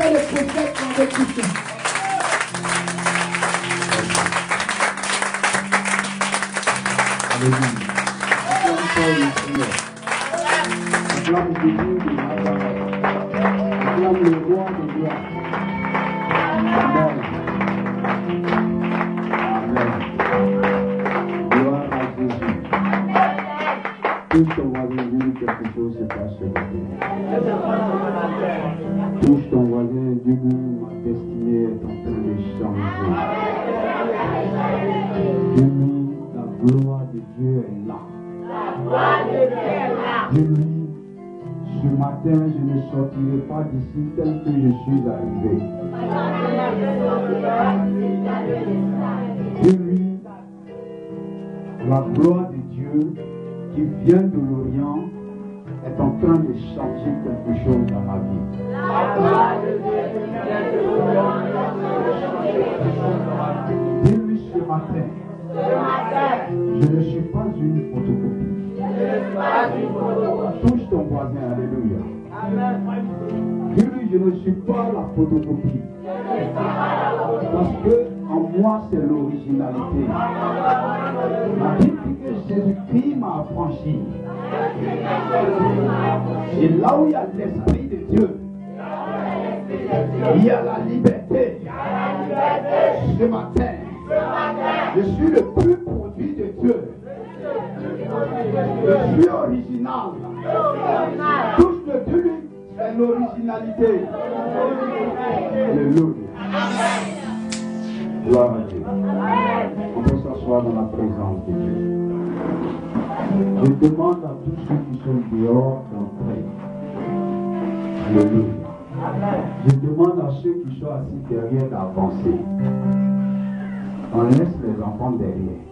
après les prophètes qu'on veut écouter. Alléluia. Acclame le Seigneur. Acclame Jésus de Nazareth. Acclame le roi de gloire. Amen. Amen. Gloire à Jésus. Touche ton voisin, dis-lui quelque chose se passe ce matin. Touche ton voisin, dis-lui ma destinée est en train de changer. Dis-lui la gloire de Dieu est là. Dis-lui, ce matin je ne sortirai pas d'ici tel que je suis arrivé. Dis-lui, la gloire de Dieu qui vient de l'Orient est en train de changer quelque chose dans ma vie. Dis-lui ce matin, je ne suis pas une photocopie. Touche ton voisin, alléluia. Dis-lui, je ne suis pas la photocopie. Parce que en moi c'est l'originalité. La Bible dit que Jésus-Christ m'a affranchi. Et là où il y a l'Esprit de Dieu, il y a la liberté. Ce matin, je suis le plus produit de Dieu. Je suis original. Touche le Dieu, c'est l'originalité. Alléluia. Gloire à Dieu. On peut s'asseoir dans la présence de Dieu. Je demande à tous ceux qui sont dehors d'entrer. Alléluia. Je demande à ceux qui sont assis derrière d'avancer. On laisse les enfants derrière.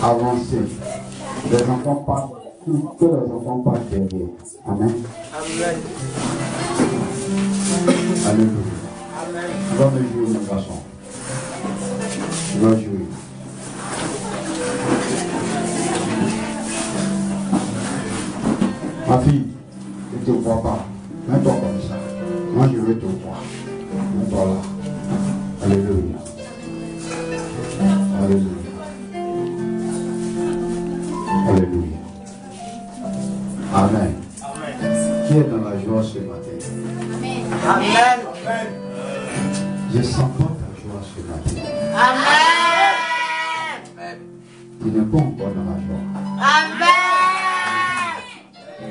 Avancer. Les enfants partent. Que les enfants partent derrière. Amen. Amen. Alléluia. Tu vas me jouer, mon garçon. Tu vas jouer. Ma fille, je ne te vois pas. Mets-toi comme ça. Moi, je veux te voir. Mets-toi là. Alléluia. Alléluia. Alléluia. Amen. Amen. Qui est dans la joie ce matin? Amen. Amen. Je sens pas ta joie ce matin. Amen. Tu n'es pas encore dans la joie. Amen.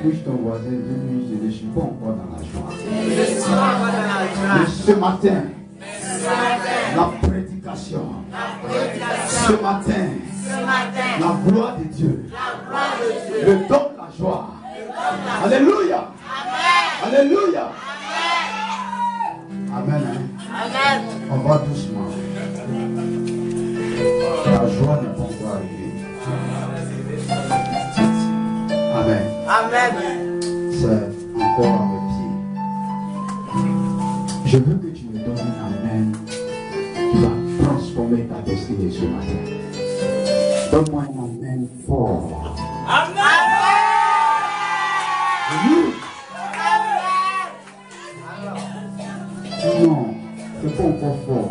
Touche ton voisin, dis-lui, je ne suis pas encore dans la joie. Mais ce matin, la prédication. Ce matin, la gloire de Dieu. Le don de la joie. Alléluia. Alléluia. Amen. Amen. On va doucement. La joie n'est pas encore arrivée. Amen. Amen. C'est encore à mes pieds. Je veux que tu me donnes un amen qui va transformer ta destinée ce matin. Donne-moi un amen fort. Amen. Non, c'est pas encore fort.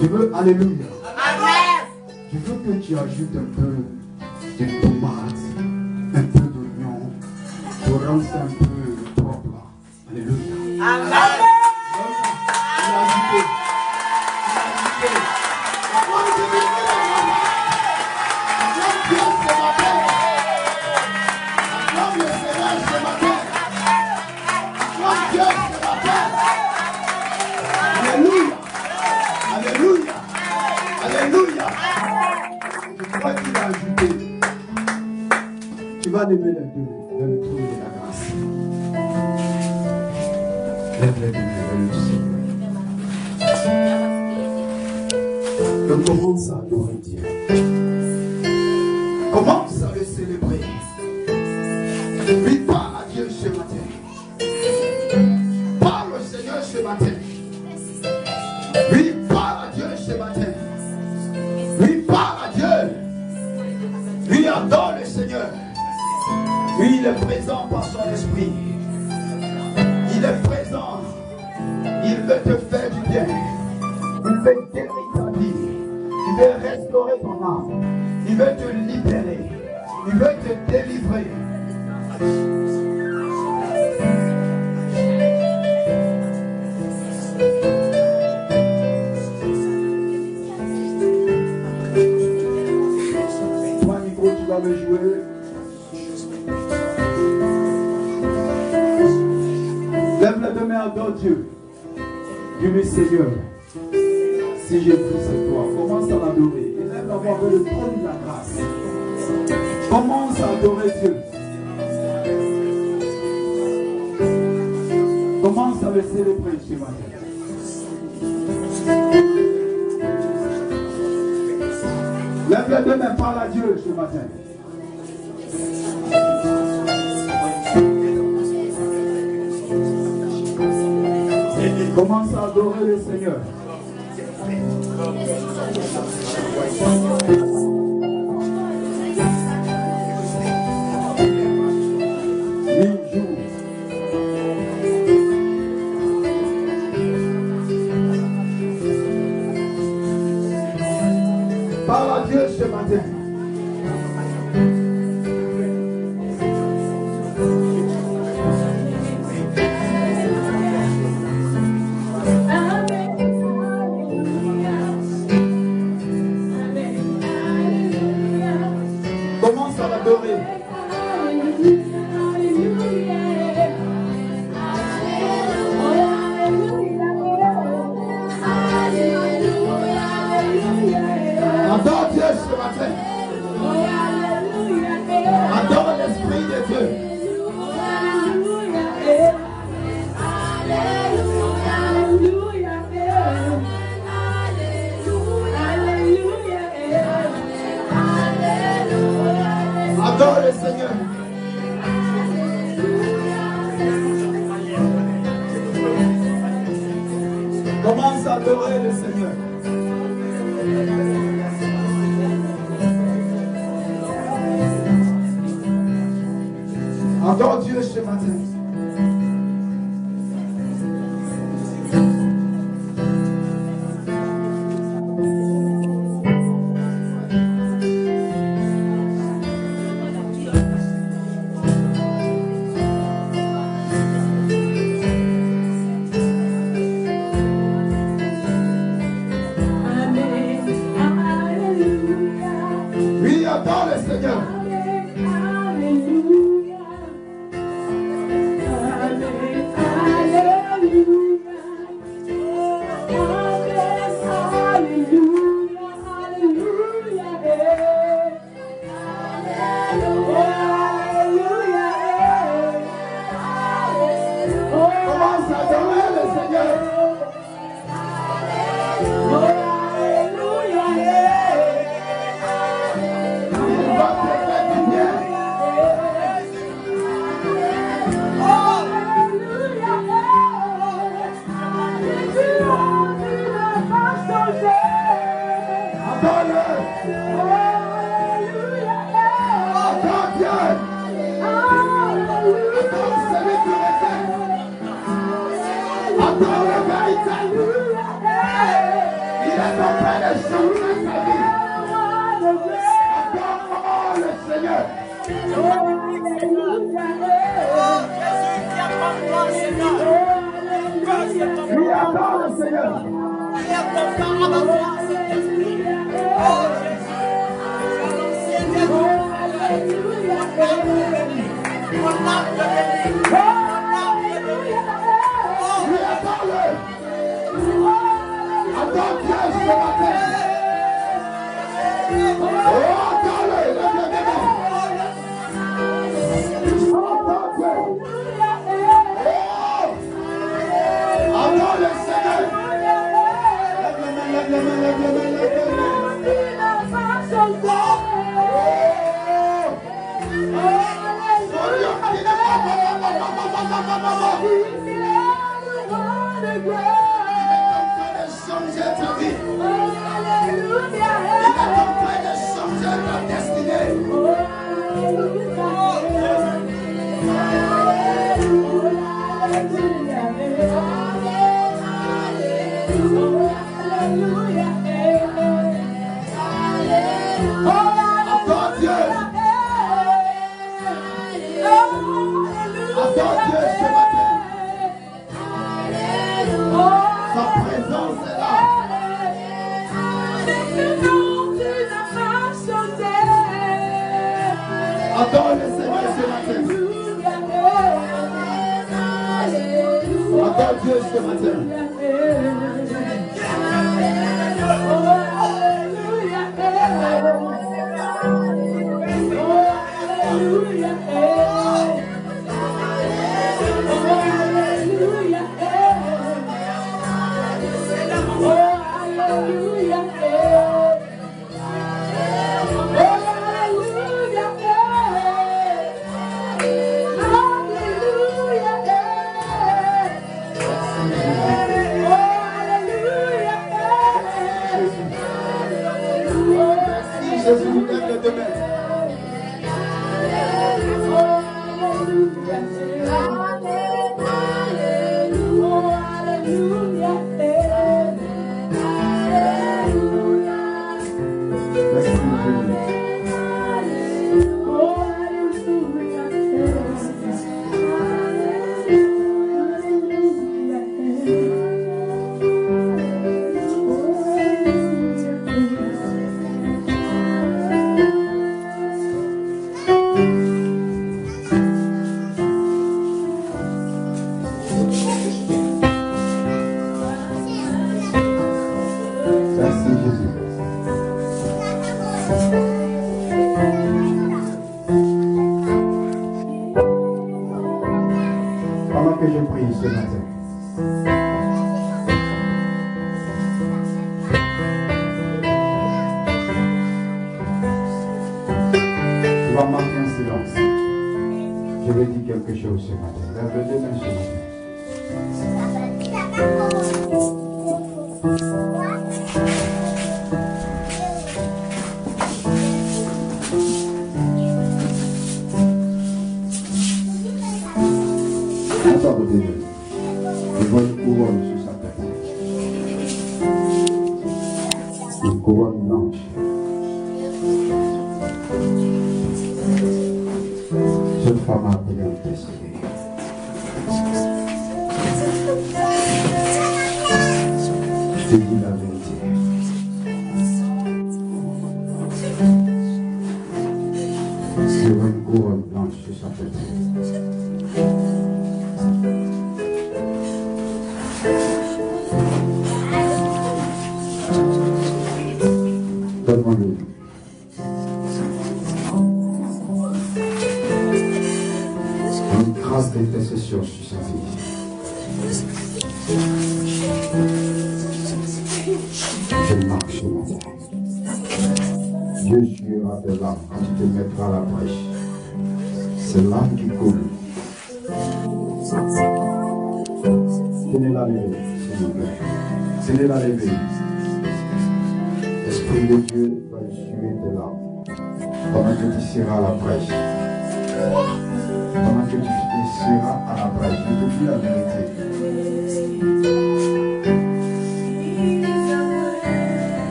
Je veux, alléluia. Amen. Je veux que tu ajoutes un peu de tomates, un peu d'oignon, pour rendre ça un peu propre. Alléluia. Amen. Tu vas lever les deux vers le trône de la grâce. Lève les deux vers le Seigneur. Et commence à adorer Dieu. Commence à le célébrer. Lui parle à Dieu ce matin. Parle au Seigneur ce matin. Lui parle à Dieu ce matin. Lui parle à Dieu. Lui adore le Seigneur. Lui, il est présent par son esprit. Il est présent. veut te faire du bien. Il veut guérir ta vie. Il veut restaurer ton âme. Il veut te libérer. Il veut te délivrer. Toi, Nico, tu vas me jouer. Lève les deux mains, adore Dieu. Dis-lui, Seigneur, si j'ai pris c'est toi, commence à l'adorer. Élève la voix vers le trône de la grâce. Commence à adorer Dieu. Commence à le célébrer ce matin. Lève les deux mains, parle à Dieu ce matin. Commence à adorer le Seigneur. Parle à Dieu ce matin. Commence à l'adorer. Adore Dieu ce matin. Adore l'Esprit de Dieu. Adore le Seigneur. Commence à adorer le Seigneur. Adore Dieu ce matin. Oui, adore le Seigneur. Commence à adorer le Seigneur. Il va te faire du bien. Adore-le. Adore Dieu. Adore celui qui répète. Adore le véritable. Il est en train de changer ta vie. Adore le Seigneur. Oui, adore le Seigneur. Oui, adore-le. Adore Dieu ce matin. Oh, adore-le. Adore Dieu. Adore le Seigneur. Lève les mains, lève les mains, lève les mains. Changer ta vie. Il est en train de changer ta destinée.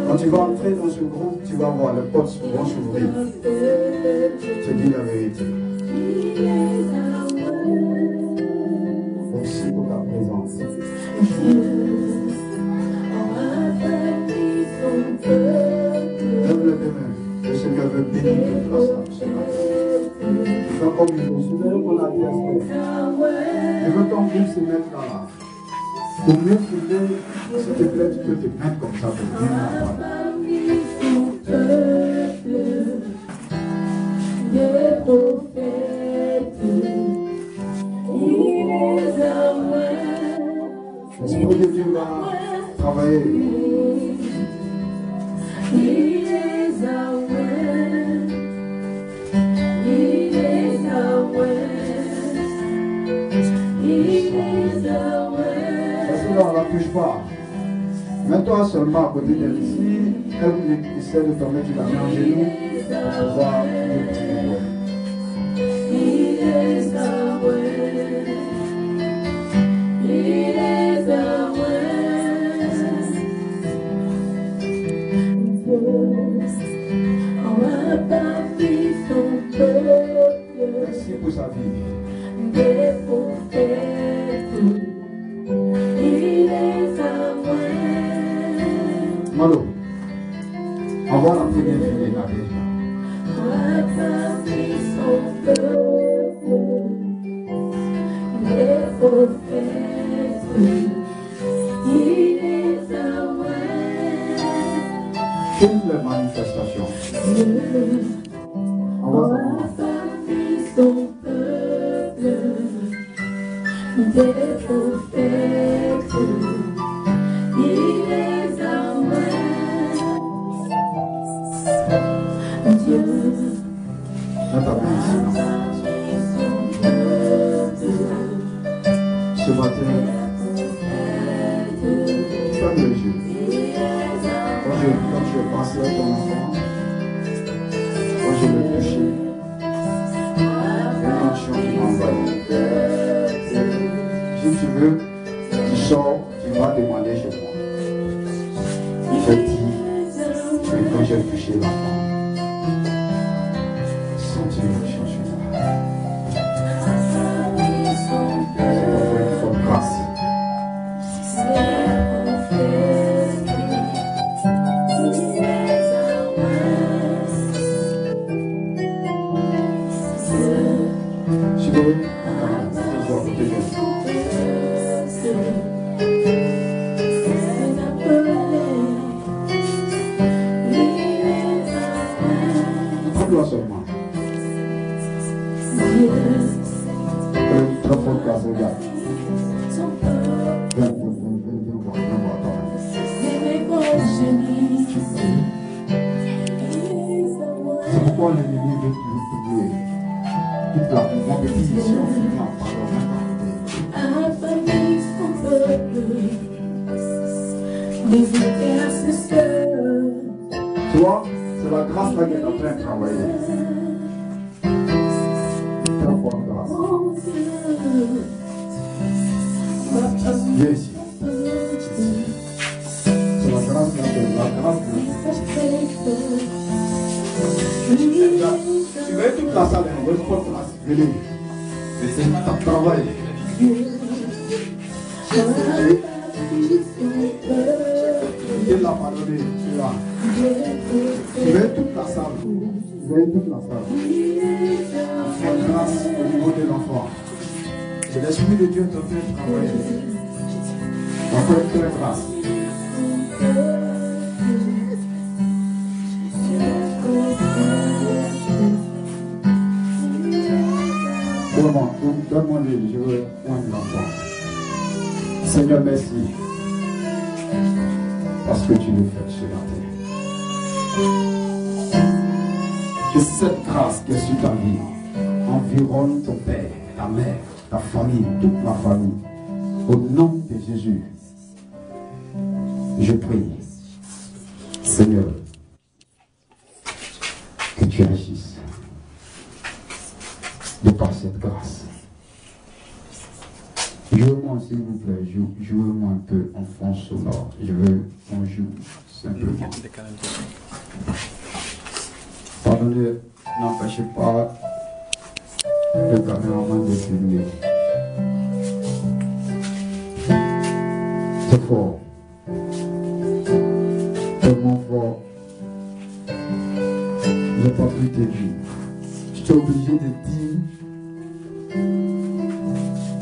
Quand tu vas entrer dans ce groupe, tu vas voir les portes vont s'ouvrir. Je te dis la vérité. Merci pour ta présence. Lève le demain. Le Seigneur veut bénir toute la salle ce matin. Tu vas comme une chose. On a dit à ce je veux t'enlever ces mains-là. Pour mieux filmer, s'il te plaît, tu peux te mettre comme ça pour bien la parole. seulement à côté d'elle. Si elle essaie de te mettre la main en genoux, on va le prier. He is the way. He is the way. On va pas vivre son peuple. Merci pour sa vie. Des prophètes. Il est the way. Malo, on va la première fille là déjà. On va pas vivre son peuple. Des prophètes. Il est the way. Toutes les manifestations. On va commencer. Son peuple, des prophètes, il est à moi. Dieu ce matin, ferme les yeux. Quand tu es passé à ton enfant, quand je l'ai touché, l'émotion qui m'envahit. Si tu veux, tu sors, tu vas demander chez moi. Je dis, mais quand j'ai touché l'enfant, senti l'émotion sur moi. C'est pour une forte grâce. Seulement. Très fort grâce, regarde. Viens voir quand c'est pourquoi l'ennemi veut toujours toute la compétition finit en tu vois, c'est la grâce là qui est en train de travailler. Très bonne grâce. Viens ici. C'est la grâce là, la grâce de tu veux toute la salle, une bonne forte place. Venez. C'est un travail. Il l'a pardonné, tu là. Tu veux toute la salle. Tu veux toute la salle. Une grâce au niveau de l'enfant. C'est l'Esprit de Dieu qui est en train de travailler. Encore une très grâce. Vraiment, donne-moi je veux poindre l'enfant. Seigneur, merci. Parce que tu le fais ce matin. Que cette grâce qui est sur ta vie environne ton père, ta mère, ta famille, toute ma famille. Au nom de Jésus, je prie, Seigneur, que tu agisses de par cette grâce. Jouez-moi s'il vous plaît, jouez-moi un peu en fond sonore. Je veux qu'on joue simplement. Pardonnez, n'empêchez pas le caméraman de filmer. C'est fort. Tellement fort. Je n'ai pas pu te dire. J'étais obligé de dire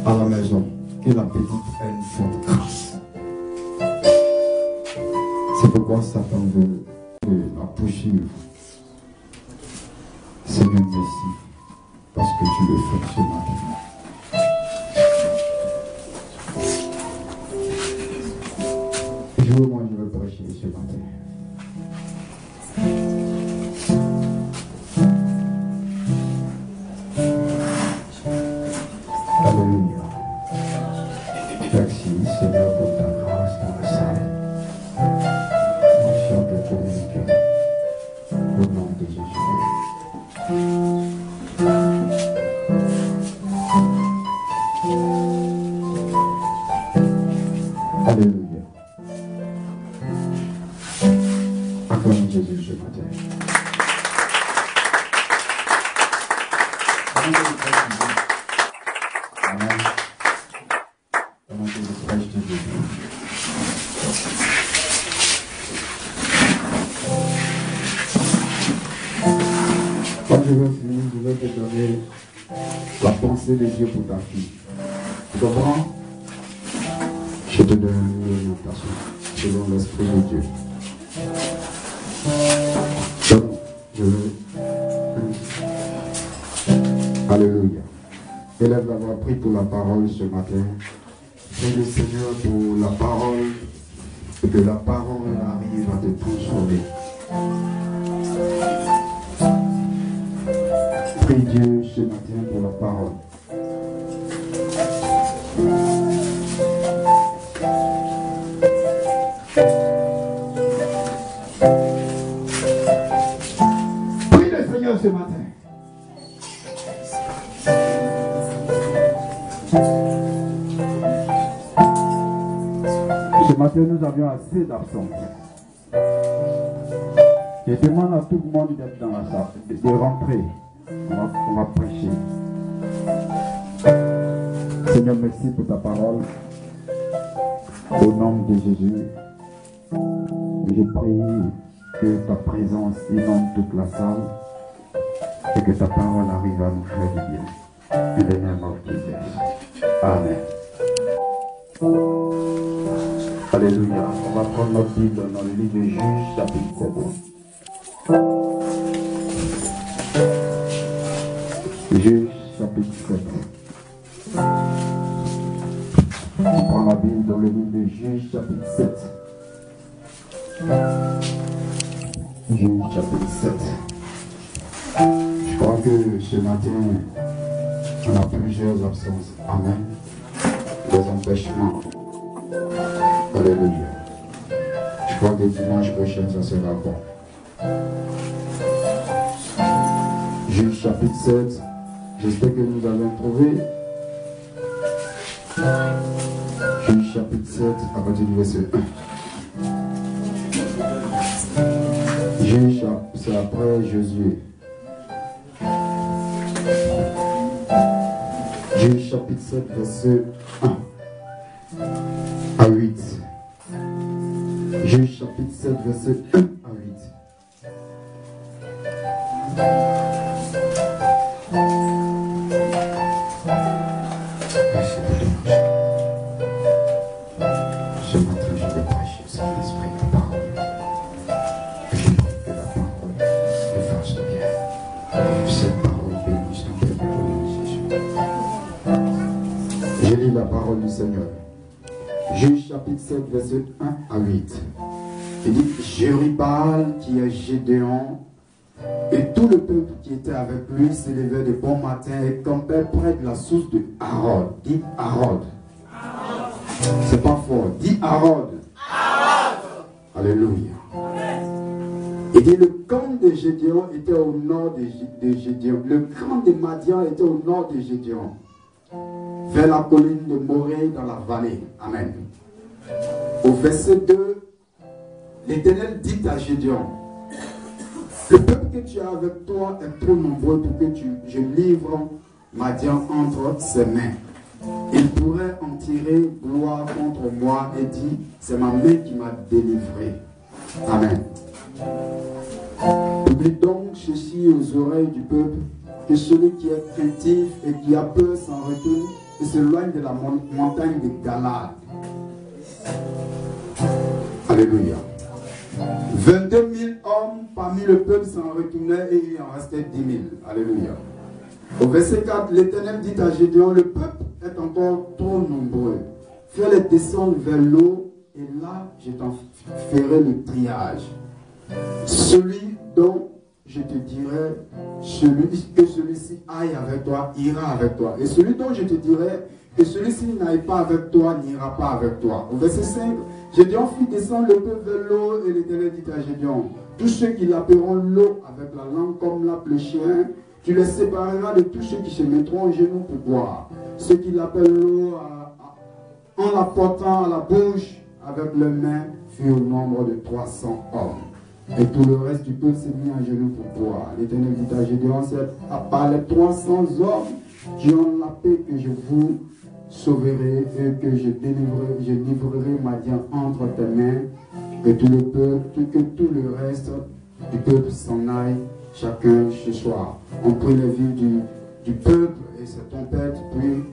à la maison que la petite a une forte grâce. C'est pourquoi Satan veut la poursuivre. Seigneur, merci, parce que tu le fais ce matin. Moi, je veux prêcher ce matin. Alléluia. Merci Seigneur pour ta grâce dans la salle. Au nom de Jésus. Alléluia. Acclame Jésus ce matin. Amen. Comment je le prêche de Jésus. Quand je vais finir, je vais te donner la pensée de Dieu pour ta fille. Tu comprends? Je te donne une orientation selon l'Esprit de Dieu. Donc, je veux. Alléluia. Élève la voix, prie pour la parole ce matin. Prie le Seigneur pour la parole et que la parole arrive à te transformer. Prie Dieu ce matin pour la parole. Prie le Seigneur ce matin. Ce matin, nous avions assez d'absence. Je demande à tout le monde d'être dans la salle, de rentrer. On va prêcher. Seigneur, merci pour ta parole. Au nom de Jésus, je prie que ta présence inonde toute la salle et que ta parole arrive à nous faire du bien. In the name of Jesus. Amen. Alléluia. On va prendre notre Bible dans le livre de Juges, chapitre 7. Juges, chapitre 7. On prend la Bible dans le livre de Juges, chapitre 7. Juges, chapitre 7. Je crois que ce matin, on a plusieurs absences. Amen. Des empêchements. Alléluia. Je crois que dimanche prochain, ça sera bon. Juges chapitre 7. J'espère que nous allons trouver. Juges chapitre 7, à partir du verset 1. Juges, c'est après Josué. Juges chapitre 7, verset 1 à 8. Juges chapitre 7, verset 1 à 8. Merci pour ton marché. Ce matin, je vais prêcher Saint-Esprit la parole. Et je prie que la parole me fasse de bien. Cette parole bénisse ton peuple au nom de Jésus. Je lis la parole du Seigneur. Juges chapitre 7, verset 1 à 8. Il dit, Jérubbaal qui est Gédéon et tout le peuple qui était avec lui s'élevait de bon matin et campait près de la source de Harod. Dit Harod. C'est pas fort. Dit Harod. Alléluia. Il dit, le camp de Gédéon était au nord de Gédéon. Le camp de Madian était au nord de Gédéon, vers la colline de Morée dans la vallée. Amen. Au verset 2, l'Éternel dit à Gédéon, le peuple que tu as avec toi est trop nombreux pour que je livre Madian entre ses mains. Il pourrait en tirer gloire contre moi et dire, c'est ma main qui m'a délivré. Amen. Publie donc ceci aux oreilles du peuple, que celui qui est craintif et qui a peur s'en retourne et s'éloigne de la montagne de Galade. Alléluia. 22 000 hommes parmi le peuple s'en retournaient et il en restait 10 000. Alléluia. Au verset 4, l'Éternel dit à Gédéon, le peuple est encore trop nombreux. Fais-les descendre vers l'eau et là je t'en ferai le triage. Celui dont je te dirai, que celui-ci aille avec toi, ira avec toi. Et celui dont je te dirai que celui-ci n'aille pas avec toi, n'ira pas avec toi. Au verset 5, Gédéon fit descendre le peuple vers l'eau et l'Éternel dit à Gédéon, tous ceux qui lapperont l'eau avec la langue comme lappe le chien, tu les sépareras de tous ceux qui se mettront en genoux pour boire. Ceux qui l'appellent l'eau en la portant à la bouche avec leurs mains furent au nombre de 300 hommes. Et tout le reste du peuple s'est mis en genoux pour boire. L'Éternel dit à Gédéon, c'est par les 300 hommes qui ont la paix que je vous sauverai et que je livrerai Madian entre tes mains, que tout le reste du peuple s'en aille chacun ce soir. On prit les vies du peuple et ses tempêtes, puis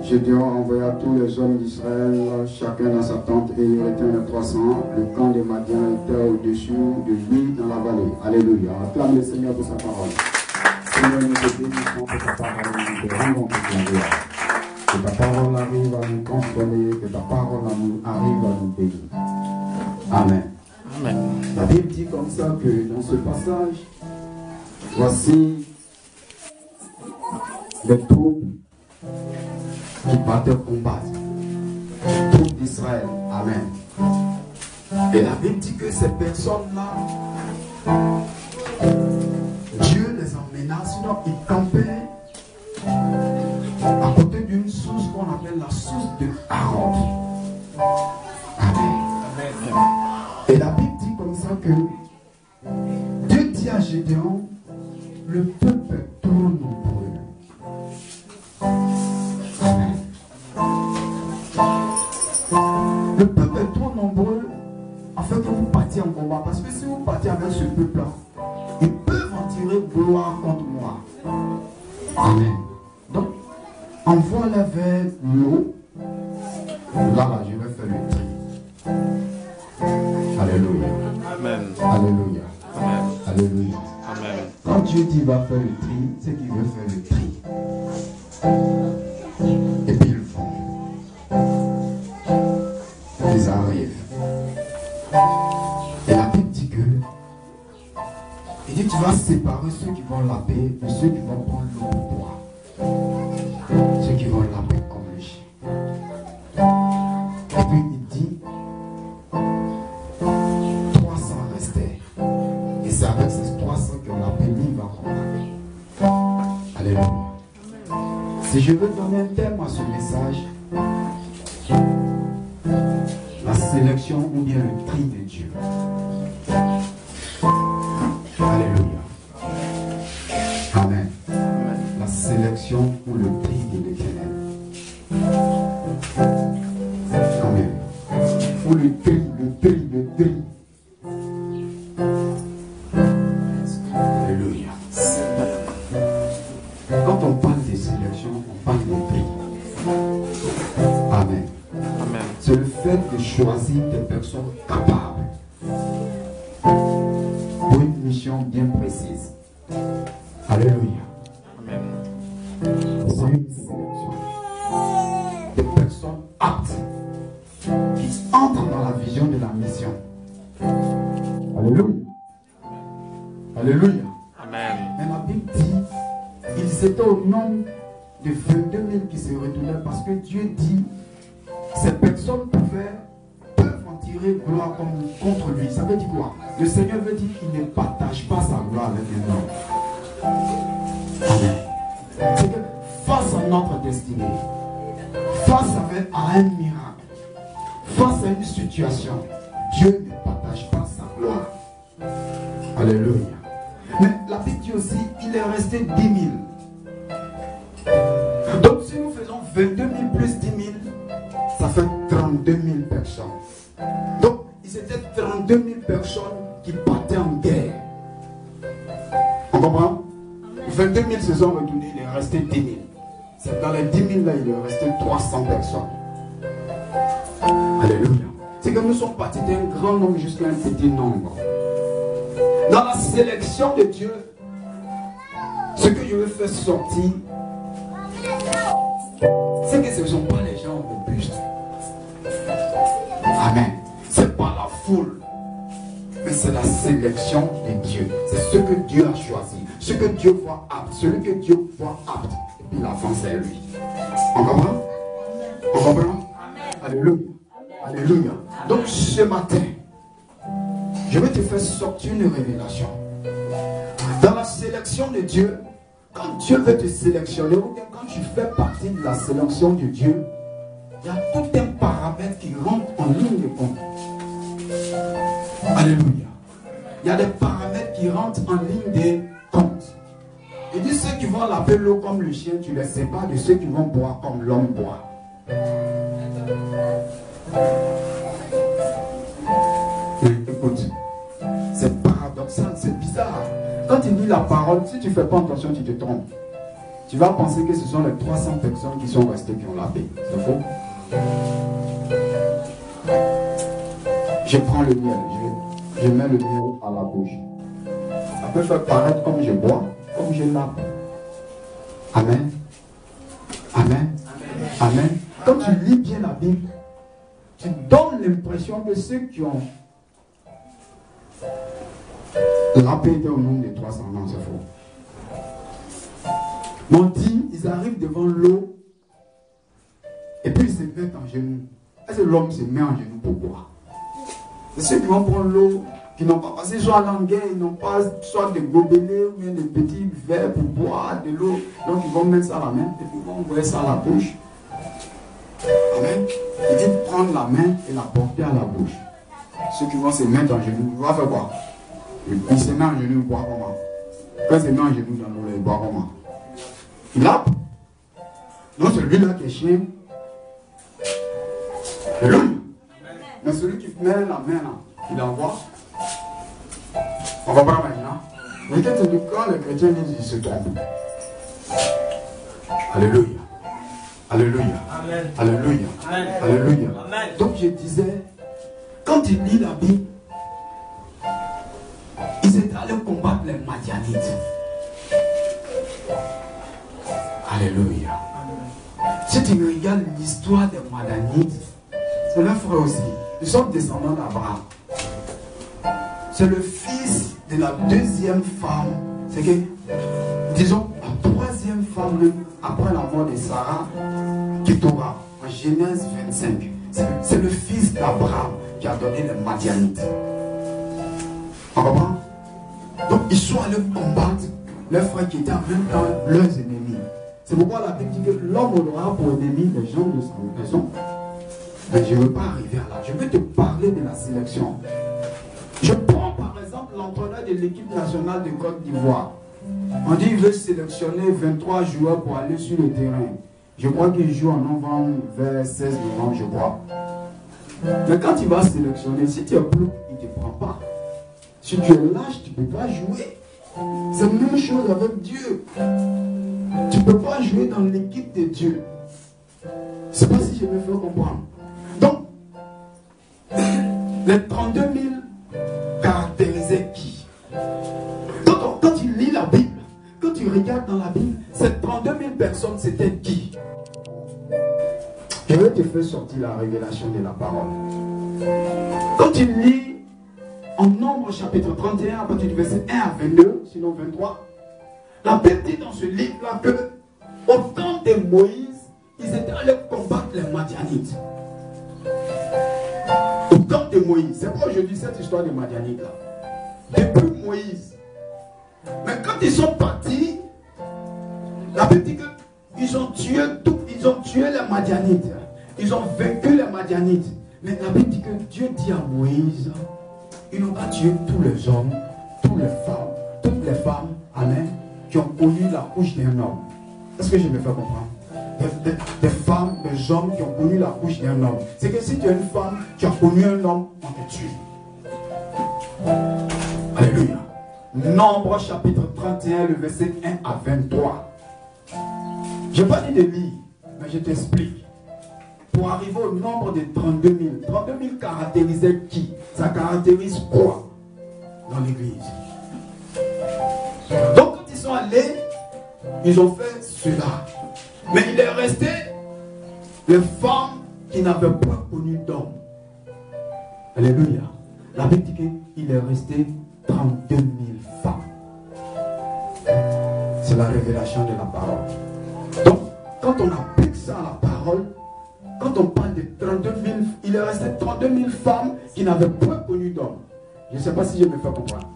Gédéon envoya tous les hommes d'Israël, chacun dans sa tente, et il retint les 300. Le camp des Madians était au-dessus de lui dans la vallée. Alléluia. Acclame le Seigneur pour sa parole. Seigneur, nous te bénissons pour ta parole, nous te rendons toute la gloire. Que ta parole arrive à nous consoler, que ta parole arrive à nous bénir. Amen. Amen. La Bible dit comme ça que dans ce passage, voici les troupes qui partaient combattre. Les troupes d'Israël. Amen. Et la Bible dit que ces personnes-là, Dieu les emmena, sinon ils campaient à côté d'une source qu'on appelle la source de Aaron. Amen. Et la Bible dit comme ça que Dieu dit à Gédéon, le peuple est trop nombreux. Amen. Le peuple est trop nombreux afin que vous partiez en combat. Parce que si vous partez avec ce peuple-là, ils peuvent en tirer gloire contre moi. Amen. Donc, envoie-les vers l'eau. Là, je vais faire le tri. Alléluia. Amen. Alléluia. Amen. Alléluia. Amen. Quand Dieu dit va faire le tri, c'est qu'il veut faire le tri. Et puis ils vont. Ils arrivent. Et la Bible dit que il dit tu vas séparer ceux qui vont laver de ceux qui vont prendre l'eau pour boire. Ceux qui vont laver comme les chiens. Et puis il dit 300 restaient. Et c'est avec ces 300 que la bénie va combattre. Alléluia. Si je veux donner un thème à ce message, la sélection ou bien le tri de Dieu. Alléluia. Amen. La sélection ou le tri de l'Éternel. Amen. Ou le tri. Alléluia. Quand on parle de sélection, on parle de tri. Amen. Amen. C'est le fait de choisir des personnes capables pour une mission bien précise. Alléluia. Amen. C'est une sélection. Des personnes aptes qui entrent dans la vision de la mission. Alléluia. Alléluia. Amen. Mais la Bible dit, ils étaient au nombre de 22 000 qui se retournaient parce que Dieu dit, ces personnes peuvent en tirer gloire contre lui. Ça veut dire quoi? Le Seigneur veut dire qu'il ne partage pas sa gloire avec les hommes. Amen. C'est que face à notre destinée, face à un miracle, face à une situation, Dieu ne partage pas sa gloire. Alléluia. Mais la Bible dit aussi, il est resté 10 000. Donc si nous faisons 22 000 plus 10 000, ça fait 32 000 personnes. Donc, ils étaient 32 000 personnes qui partaient en guerre. On comprend? 22 000 se sont retournés, il est resté 10 000. C'est dans les 10 000 là, il est resté 300 personnes. Alléluia. C'est que nous sommes partis d'un grand nombre jusqu'à un petit nombre. Dans la sélection de Dieu, ce que je veux faire sortir, c'est que ce ne sont pas les gens robustes. Amen. C'est pas la foule, mais c'est la sélection de Dieu. C'est ce que Dieu a choisi, ce que Dieu voit apte, celui que Dieu voit apte, et puis il avance à lui. On comprend? On comprend? Alléluia. Alléluia. Donc ce matin, je vais te faire sortir une révélation. Dans la sélection de Dieu, quand Dieu veut te sélectionner, ou bien quand tu fais partie de la sélection de Dieu, il y a tout un paramètre qui rentre en ligne de compte. Alléluia. Il y a des paramètres qui rentrent en ligne de compte. Il dit ceux qui vont laver l'eau comme le chien, tu les sépares de ceux qui vont boire comme l'homme boit. Écoute, c'est paradoxal, c'est bizarre. Quand il lit la parole, si tu ne fais pas attention, tu te trompes. Tu vas penser que ce sont les 300 personnes qui sont restées qui ont lavé. C'est faux. Je prends le miel, je mets le miel à la bouche. Ça peut faire paraître comme je bois, comme je lave. Amen. Amen. Amen. Quand tu lis bien la Bible, tu donnes l'impression que ceux qui ont lavé étaient au nombre de 300 ans, c'est faux. On dit, ils arrivent devant l'eau et puis ils se mettent en genoux. Est-ce que l'homme se met en genoux pour boire? C'est ceux qui vont prendre l'eau, qui n'ont pas passé soit à l'anguille, ils n'ont pas soit des gobelets ou bien des petits verres pour boire de l'eau. Donc ils vont mettre ça à la main et puis ils vont envoyer ça à la bouche. Amen. Il dit de prendre la main et la porter à la bouche. Ceux qui vont se mettre en genoux, ils vont faire quoi? Il se met en genoux, il boit comment? Quand il se met en genoux dans l'eau, il boit comment? Il lappe. Non, c'est lui-là qui est chien. Alléluia. Mais celui qui met la main là, il envoie. On va voir maintenant. Mais quand les chrétiens disent ils se trompent. Alléluia. Alléluia. Amen. Alléluia. Amen. Alléluia. Amen. Donc je disais, quand il lit la Bible, ils étaient allés combattre les Madianites. Alléluia. Si tu regardes l'histoire des Madianites, c'est leur frère aussi. Nous sommes descendants d'Abraham. C'est le fils de la deuxième femme. C'est que, disons, la troisième femme après la mort de Sarah, Ketura, en Genèse 25. C'est le fils d'Abraham qui a donné les Madianites. On comprend? Donc ils sont allés combattre leurs frères qui étaient en même temps leurs ennemis. C'est pourquoi la Bible dit que l'homme aura pour ennemi les gens de sa maison. Mais je ne veux pas arriver à là. Je veux te parler de la sélection. Je prends par exemple l'entraîneur de l'équipe nationale de Côte d'Ivoire. On dit qu'il veut sélectionner 23 joueurs pour aller sur le terrain. Je crois qu'il joue en novembre, vers 16 novembre, je crois. Mais quand il va sélectionner, si tu es bleu, il ne te prend pas. Si tu es lâche, tu ne peux pas jouer. C'est la même chose avec Dieu. Tu ne peux pas jouer dans l'équipe de Dieu. Je ne sais pas si je me fais comprendre. Donc, les 32 000 caractérisaient qui? Quand tu lis la Bible, quand tu regardes dans la Bible, ces 32 000 personnes, c'était qui? Je vais te faire sortir la révélation de la parole. Quand tu lis en Nombre chapitre 31, à partir du verset 1 à 22, sinon 23, la Bible dit dans ce livre-là que au temps de Moïse, ils étaient allés combattre les Madianites. Au temps de Moïse, c'est pourquoi je dis cette histoire des Madianites là. Depuis Moïse. Mais quand ils sont partis, la Bible dit qu'ils ont tué les Madianites. Ils ont vaincu les Madianites. Mais la Bible dit que Dieu dit à Moïse, ils n'ont pas tué tous les hommes, toutes les femmes, amen, qui ont connu la couche d'un homme. Est-ce que je me fais comprendre? Des femmes, des hommes qui ont connu la couche d'un homme. C'est que si tu es une femme, tu as connu un homme, on te tue. Alléluia. Nombre chapitre 31, le verset 1 à 23. Je n'ai pas dit de lire, mais je t'explique. Pour arriver au nombre de 32 000. 32 000 caractérisait qui? Ça caractérise quoi dans l'église? Donc quand ils sont allés, ils ont fait cela. Mais il est resté les femmes qui n'avaient pas connu d'homme. Alléluia. La Bible dit qu'il est resté 32 000 femmes. C'est la révélation de la parole. Donc, quand on applique ça à la parole, quand on parle de 32 000, il est resté 32 000 femmes qui n'avaient pas connu d'homme. Je ne sais pas si je me fais comprendre.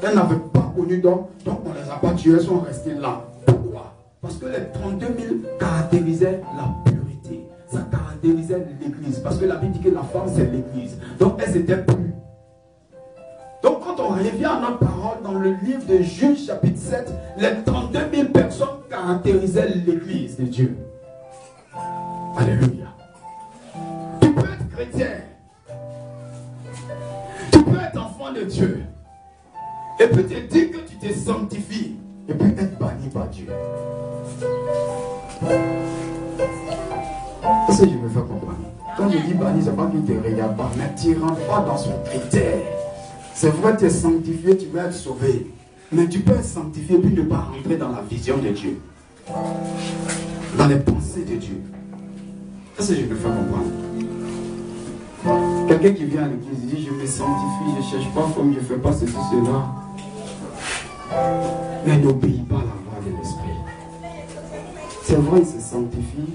Elles n'avaient pas connu d'homme, donc on ne les a pas tuées, elles sont restées là. Pourquoi? Parce que les 32 000 caractérisaient la purité. Ça caractérisait l'église. Parce que la Bible dit que la femme, c'est l'église. Donc elles étaient pures. Donc quand on revient à notre parole dans le livre de Juge chapitre 7, les 32 000 personnes caractérisaient l'église de Dieu. Alléluia. Tu peux être chrétien. Tu peux être enfant de Dieu. Et puis te dire que tu te sanctifies. Et puis être banni par Dieu. Est-ce que je me fais comprendre? Quand je dis banni, c'est pas qu'il ne te regarde pas, mais tu ne rentres pas dans son critère. C'est vrai, tu es sanctifié, tu vas être sauvé. Mais tu peux être sanctifié et puis ne pas rentrer dans la vision de Dieu. Dans les pensées de Dieu. Est-ce que je me fais comprendre? Quelqu'un qui vient à l'église dit, je me sanctifie, je ne cherche pas comme je ne fais pas ceci, cela. Mais il n'obéit pas à la voix de l'esprit. C'est vrai, il se sanctifie,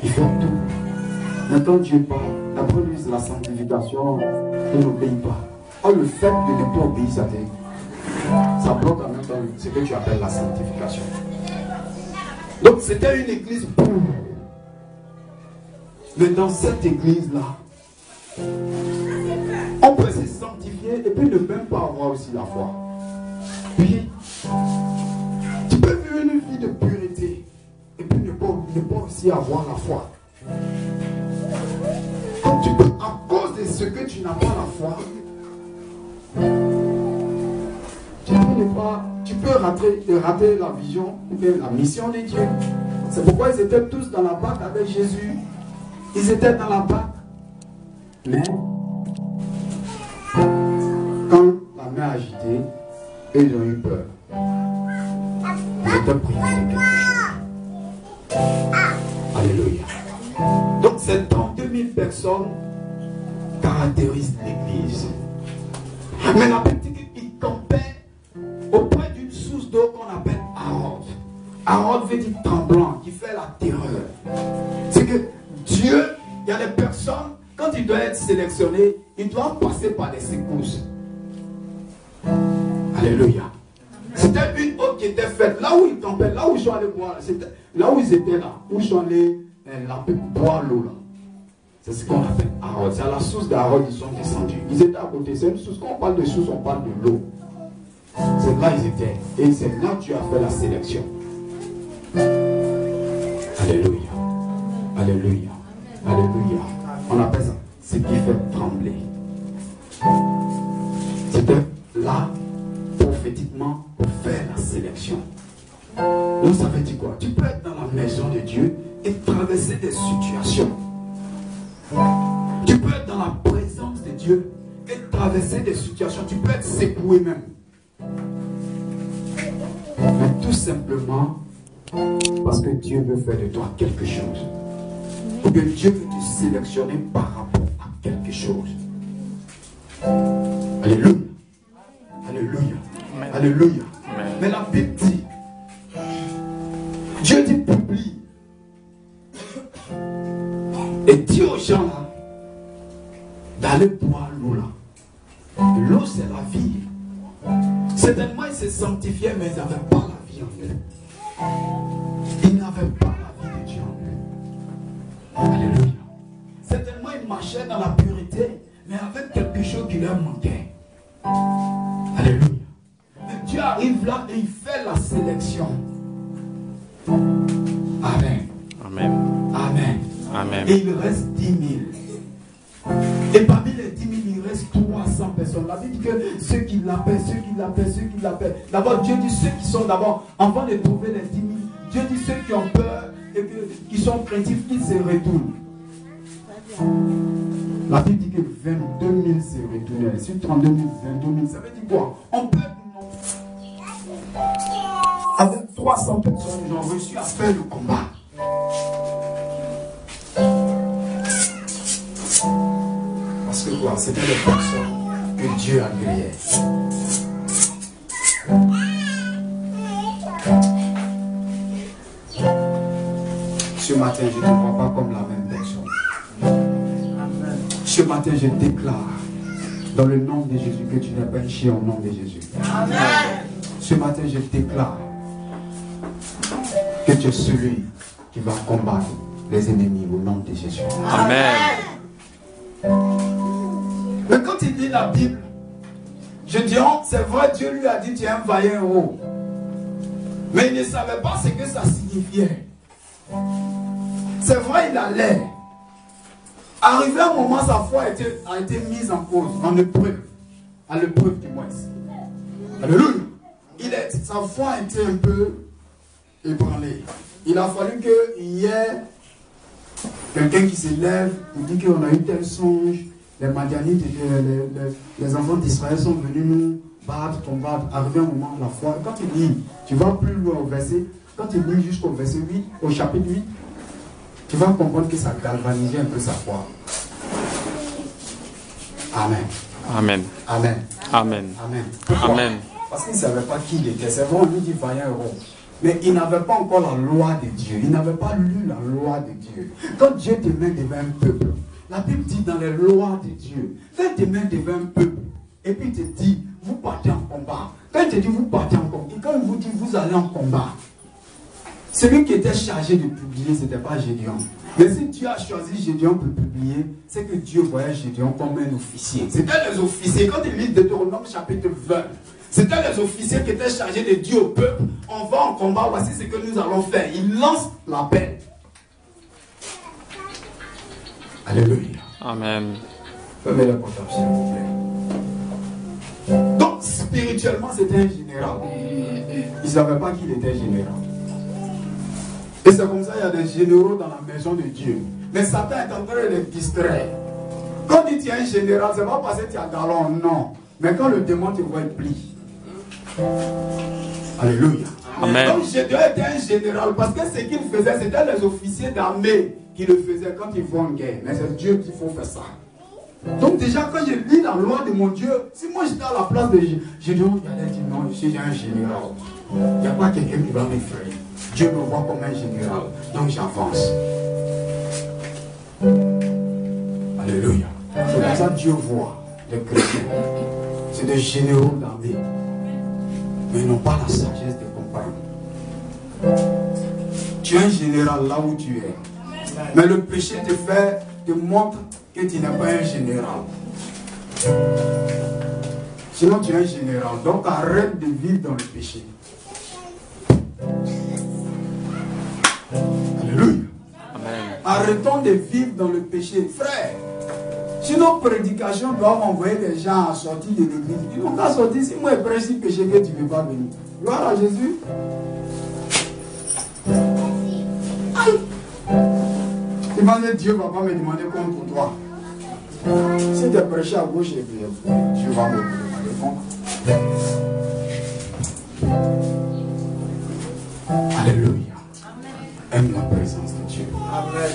il fait tout. Mais quand Dieu parle, d'après lui, c'est la sanctification, il n'obéit pas. Or, le fait de ne pas obéir, ça bloque en même temps ce que tu appelles la sanctification. Donc, c'était une église pure. Mais dans cette église-là, on peut se sanctifier et puis ne même pas avoir aussi la foi. Puis, tu peux vivre une vie de pureté et puis ne pas aussi avoir la foi. Tu peux, à cause de ce que tu n'as pas la foi, tu peux rater la vision ou bien la mission de Dieu. C'est pourquoi ils étaient tous dans la barque avec Jésus. Ils étaient dans la barque. Mais quand la mer a agité, ils ont eu peur. Ils étaient privés de quelque chose. Alléluia. Donc ces 32 000 personnes caractérisent l'église. Mais la Bible dit qu'ils campaient auprès d'une source d'eau qu'on appelle Harod. Harod veut dire tremblant, qui fait la terreur. C'est que Dieu, il y a des personnes, quand il doit être sélectionné, il doit passer par des secousses. Alléluia. C'était une eau qui était faite. Là où ils campaient, là où ils sont allés boire, là où ils étaient là, où ils sont allés boire l'eau là. C'est ce qu'on appelle Harod. C'est à la source d'Harod qu'ils sont descendus. Ils étaient à côté. C'est une source. Quand on parle de source, on parle de l'eau. C'est là ils étaient. Et c'est là que tu as fait la sélection. Alléluia. Alléluia. Alléluia. On appelle ça ce qui fait trembler. C'était là, prophétiquement, pour faire la sélection. Donc ça veut dire quoi? Tu peux être dans la maison de Dieu et traverser des situations. Tu peux être dans la présence de Dieu et traverser des situations. Tu peux être secoué même. Mais tout simplement parce que Dieu veut faire de toi quelque chose. Ou que Dieu veut te sélectionner par rapport à quelque chose. Alléluia. Alléluia. Amen. Alléluia. Amen. Mais la Bible dit, Dieu dit publie. Et dit aux gens là, d'aller boire l'eau là. L'eau c'est la vie. Certainement ils se sanctifiaient, mais ils n'avaient pas la vie en eux. Ils n'avaient pas la vie de Dieu en eux. Alléluia. Certainement ils marchaient dans la pureté, mais avec quelque chose qui leur manquait. Alléluia. Mais Dieu arrive là et il fait la sélection. Amen. Amen. Amen. Amen. Et il reste 10 000. Et parmi les 10 000, il reste 300 personnes. La Bible dit que ceux qui l'appellent, ceux qui l'appellent, ceux qui l'appellent. D'abord, Dieu dit ceux qui sont d'abord, avant de trouver les 10 000, Dieu dit ceux qui ont peur et qui sont craintifs, qu'ils se retournent. La Bible dit que 22 000 se retournent. Sur 32 000, 22 000, ça veut dire quoi? On peut, avec 300 personnes, ils ont réussi à faire le combat. Parce que quoi? C'était les personnes que Dieu agréait. Ce matin, je ne te vois pas comme la même personne. Ce matin, je déclare dans le nom de Jésus que tu n'es pas un chien au nom de Jésus. Amen. Ce matin, je déclare que tu es celui qui va combattre les ennemis au nom de Jésus. Amen. Mais quand il lit la Bible, je dis, oh, c'est vrai, Dieu lui a dit, tu es un vaillant héros. Mais il ne savait pas ce que ça signifiait. C'est vrai, il allait. Arrivé un moment, sa foi a été mise en cause, en épreuve. À l'épreuve du moins. Alléluia. Sa foi a été un peu ébranlée. Il a fallu qu'il y ait quelqu'un qui se lève pour dire qu'on a eu tel songe. Les Madianites, les enfants d'Israël sont venus nous battre, combattre. Arrivé un moment, la foi. Quand il lit, tu vas plus loin au verset. Quand il lit jusqu'au verset 8, au chapitre 8, tu vas comprendre que ça galvanisait un peu sa foi. Amen. Amen. Amen. Amen. Amen. Pourquoi? Amen. Parce qu'il ne savait pas qui il était. C'est vrai, on lui dit vaillant héros. Mais il n'avait pas encore la loi de Dieu. Il n'avait pas lu la loi de Dieu. Quand Dieu te met devant un peuple, la Bible dit dans les lois de Dieu, fais tes mains devant un peuple. Et puis il te dit, vous partez en combat. Quand il te dit, vous partez en combat, et quand il vous dit, vous allez en combat, celui qui était chargé de publier, ce n'était pas Gédéon. Mais si Dieu a choisi Gédéon pour publier, c'est que Dieu voyait Gédéon comme un officier. C'était les officiers. Quand il lit Deutéronome chapitre 20, c'était les officiers qui étaient chargés de dire au peuple, on va en combat, voici ce que nous allons faire. Il lance l'appel. Alléluia. Amen. Faites le comptable, s'il vous plaît. Donc, spirituellement, c'était un général. Il ne savait pas qu'il était général. Et c'est comme ça qu'il y a des généraux dans la maison de Dieu. Mais Satan est en train de les distraire. Quand il dit tu es un général, ce n'est pas parce que tu as galon, non. Mais quand le démon te voit, il plie. Alléluia. Amen. Donc Gédéon était un général parce que ce qu'il faisait, c'était les officiers d'armée qui le faisaient quand ils vont en guerre. Mais c'est Dieu qu'il faut faire ça. Donc déjà quand je lis la loi de mon Dieu, si moi j'étais à la place de Gédéon, j'allais dire non, je suis un général. Il n'y a pas quelqu'un qui va m'effrayer. Dieu me voit comme un général. Donc j'avance. Alléluia. C'est comme ça que Dieu voit les chrétiens. C'est des généraux d'armée. Mais ils n'ont pas la sagesse de comprendre. Tu es un général là où tu es. Mais le péché te montre que tu n'es pas un général. Sinon tu es un général. Donc arrête de vivre dans le péché. Alléluia. Amen. Arrêtons de vivre dans le péché. Frère, si nos prédications doivent envoyer les gens à sortir de l'église, ils n'ont qu'à sortir. Si moi je prêche si péché que tu ne veux pas venir. Gloire à Jésus. Aïe. Demandez Dieu ne va pas me demander compte pour toi. Si tu as prêché à gauche et Dieu va me demander compte. Alléluia. Aime la présence de Dieu. Amen.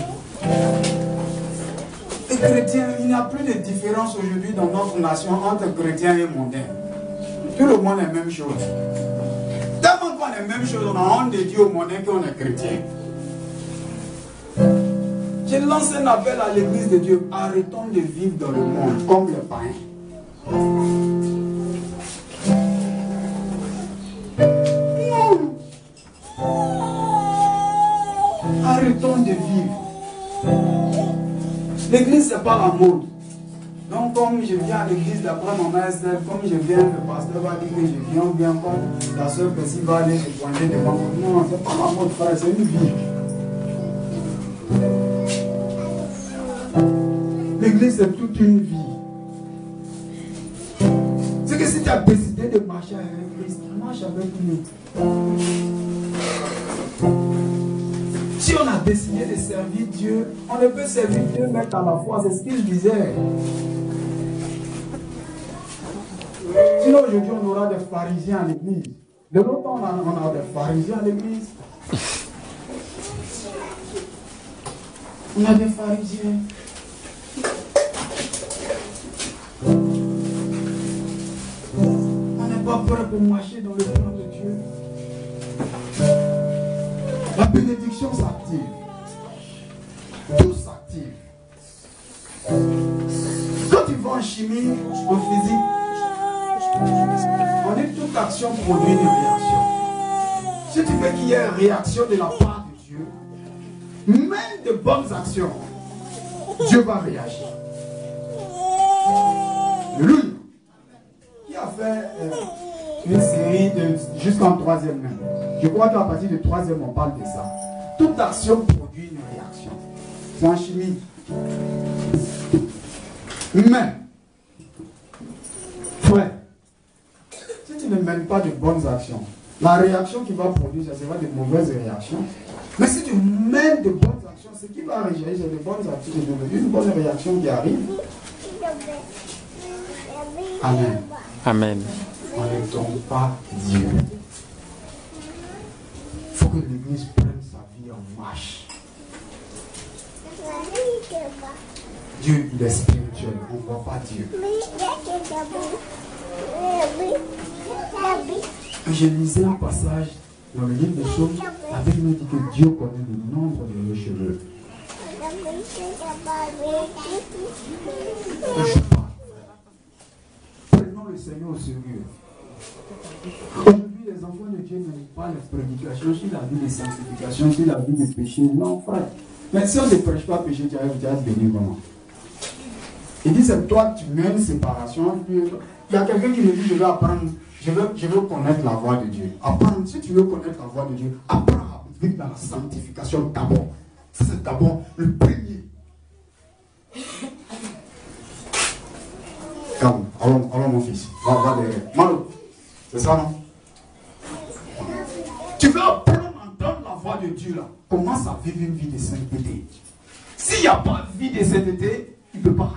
Les chrétiens, il n'y a plus de différence aujourd'hui dans notre nation entre chrétiens et mondains. Tout le monde est la même chose. Tellement qu'on est la même chose, on a honte de Dieu aux mondains qu'on est chrétien. Je lance un appel à l'église de Dieu. Arrêtons de vivre dans le monde comme les païens. Arrêtons de vivre. L'église, ce n'est pas la mode. Donc, comme je viens à l'église d'après mon maître, comme je viens, le pasteur va dire que je viens bien, comme la soeur Bessie va aller se pointer devant moi. Non, ce n'est pas la mode, frère, c'est une vie. L'église, c'est toute une vie. C'est que si tu as décidé de marcher avec Christ, marche avec lui. Si on a décidé de servir Dieu, on ne peut servir Dieu mais à la foi. C'est ce qu'il disait. Sinon aujourd'hui on aura des pharisiens à l'église. De l'autre temps on a des pharisiens à l'église. On a des pharisiens. On n'est pas prêt pour marcher dans le plan de Dieu. La bénédiction s'active. Tout s'active. en chimie, en physique, on dit toute action produit une réaction. Si tu veux qu'il y ait une réaction de la part de Dieu, même de bonnes actions, Dieu va réagir. Alléluia. Qui a fait une série jusqu'en 3e même? Je crois qu'à partir de 3e, on parle de ça. Toute action produit une réaction. C'est en chimie. Mais, frère, si tu ne mènes pas de bonnes actions, la réaction qui va produire, ça sera de mauvaises réactions. Mais si tu mènes de bonnes actions, ce qui va réagir, c'est de bonnes actions, une bonne réaction qui arrive. Amen. Amen. On ne tombe pas Dieu. Il faut que l'Église prenne sa vie en marche. Dieu, il est spirituel, on ne voit pas Dieu. Je lisais un passage dans le livre des Psaumes, avec nous dit que Dieu connaît le nombre de nos cheveux. Je parle. Prenons le Seigneur au sérieux. Aujourd'hui, les enfants de Dieu n'aiment pas les prédications sur la vie de sanctification, sur la vie de péché. Non, frère. Mais si on ne prêche pas péché, tu vas te bénir comment? Il dit, c'est toi, tu mets une séparation. Il y a quelqu'un qui me dit, je veux apprendre, je veux connaître la voix de Dieu. Apprendre, si tu veux connaître la voix de Dieu, apprends à vivre dans la sanctification d'abord. C'est d'abord le premier. Calme, allons mon fils. Va derrière. Malo, c'est ça non? Tu veux apprendre à entendre la voix de Dieu là. Commence à vivre une vie de sainteté. S'il n'y a pas de vie de sainteté, il ne peut pas.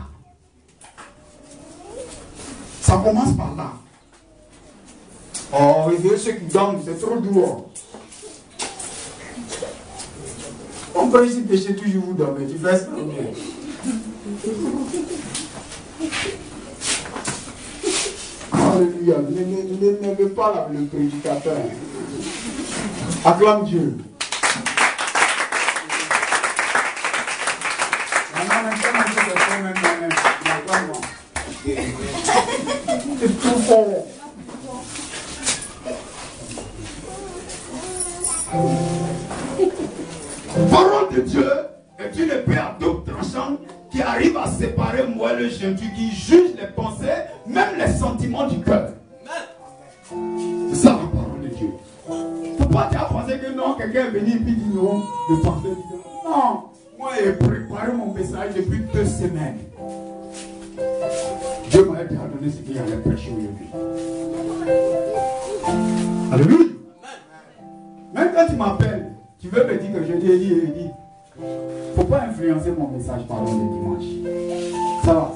Ça commence par là. Oh, réveillez ceux qui dorment, c'est trop dur. On peut ici pécher toujours vous dormez. Tu fais ça. Alléluia. Ne pas le prédicateur. Acclame Dieu. C'est tout fort. Parole de Dieu est une épée à double tranchant qui arrive à séparer moi le gentil, qui juge les pensées, même les sentiments du cœur. C'est ça la parole de Dieu. Faut pas te penser que non, quelqu'un est venu et puis dit non, le parfait dit non. Non, moi j'ai préparé mon message depuis 2 semaines. Dieu m'a déjà donné ce qu'il allait prêcher aujourd'hui. Alléluia. Même quand tu m'appelles, tu veux me dire que je dis, il dit. Faut pas influencer mon message par le dimanche. Ça va.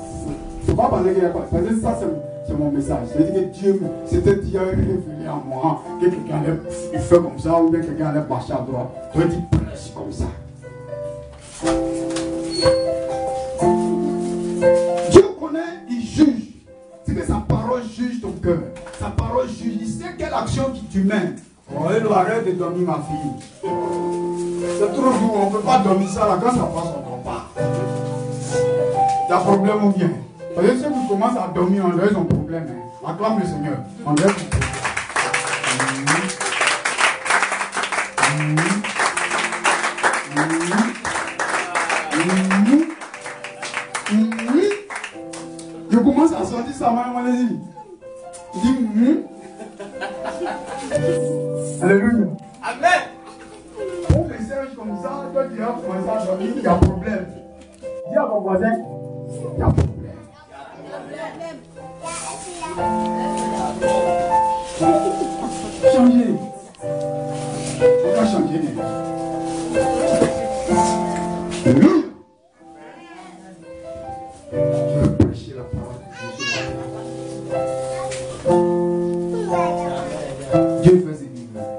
Faut pas penser qu'il y a pas. Parce que ça, c'est mon message. C'est-à-dire que Dieu, c'était Dieu révélé en moi. Que quelqu'un allait faire comme ça, ou bien quelqu'un allait marcher à droite. Je vais dire, prêche comme ça. Dieu connaît, il juge. C'est que sa parole juge ton cœur. Sa parole juge. Il sait quelle action tu mènes. Oh, arrête de dormir, ma fille. C'est trop doux, on ne peut pas dormir ça là. Quand ça passe, on ne dort pas. Il y a problème ou bien? Parce que ceux qui commencent à dormir, on laisse un problème. Hein. Acclame le Seigneur. On laisse un problème. Je commence à sortir ça, madame, allez-y. Il dit, Alléluia. Amen. On message comme ça, toi tu as commencé à dormir, il y a problème. Dis à ton voisin, il y a problème. Changer. On va changer. Alléluia. Je veux prêcher la parole de Dieu. Dieu fait ses miracles.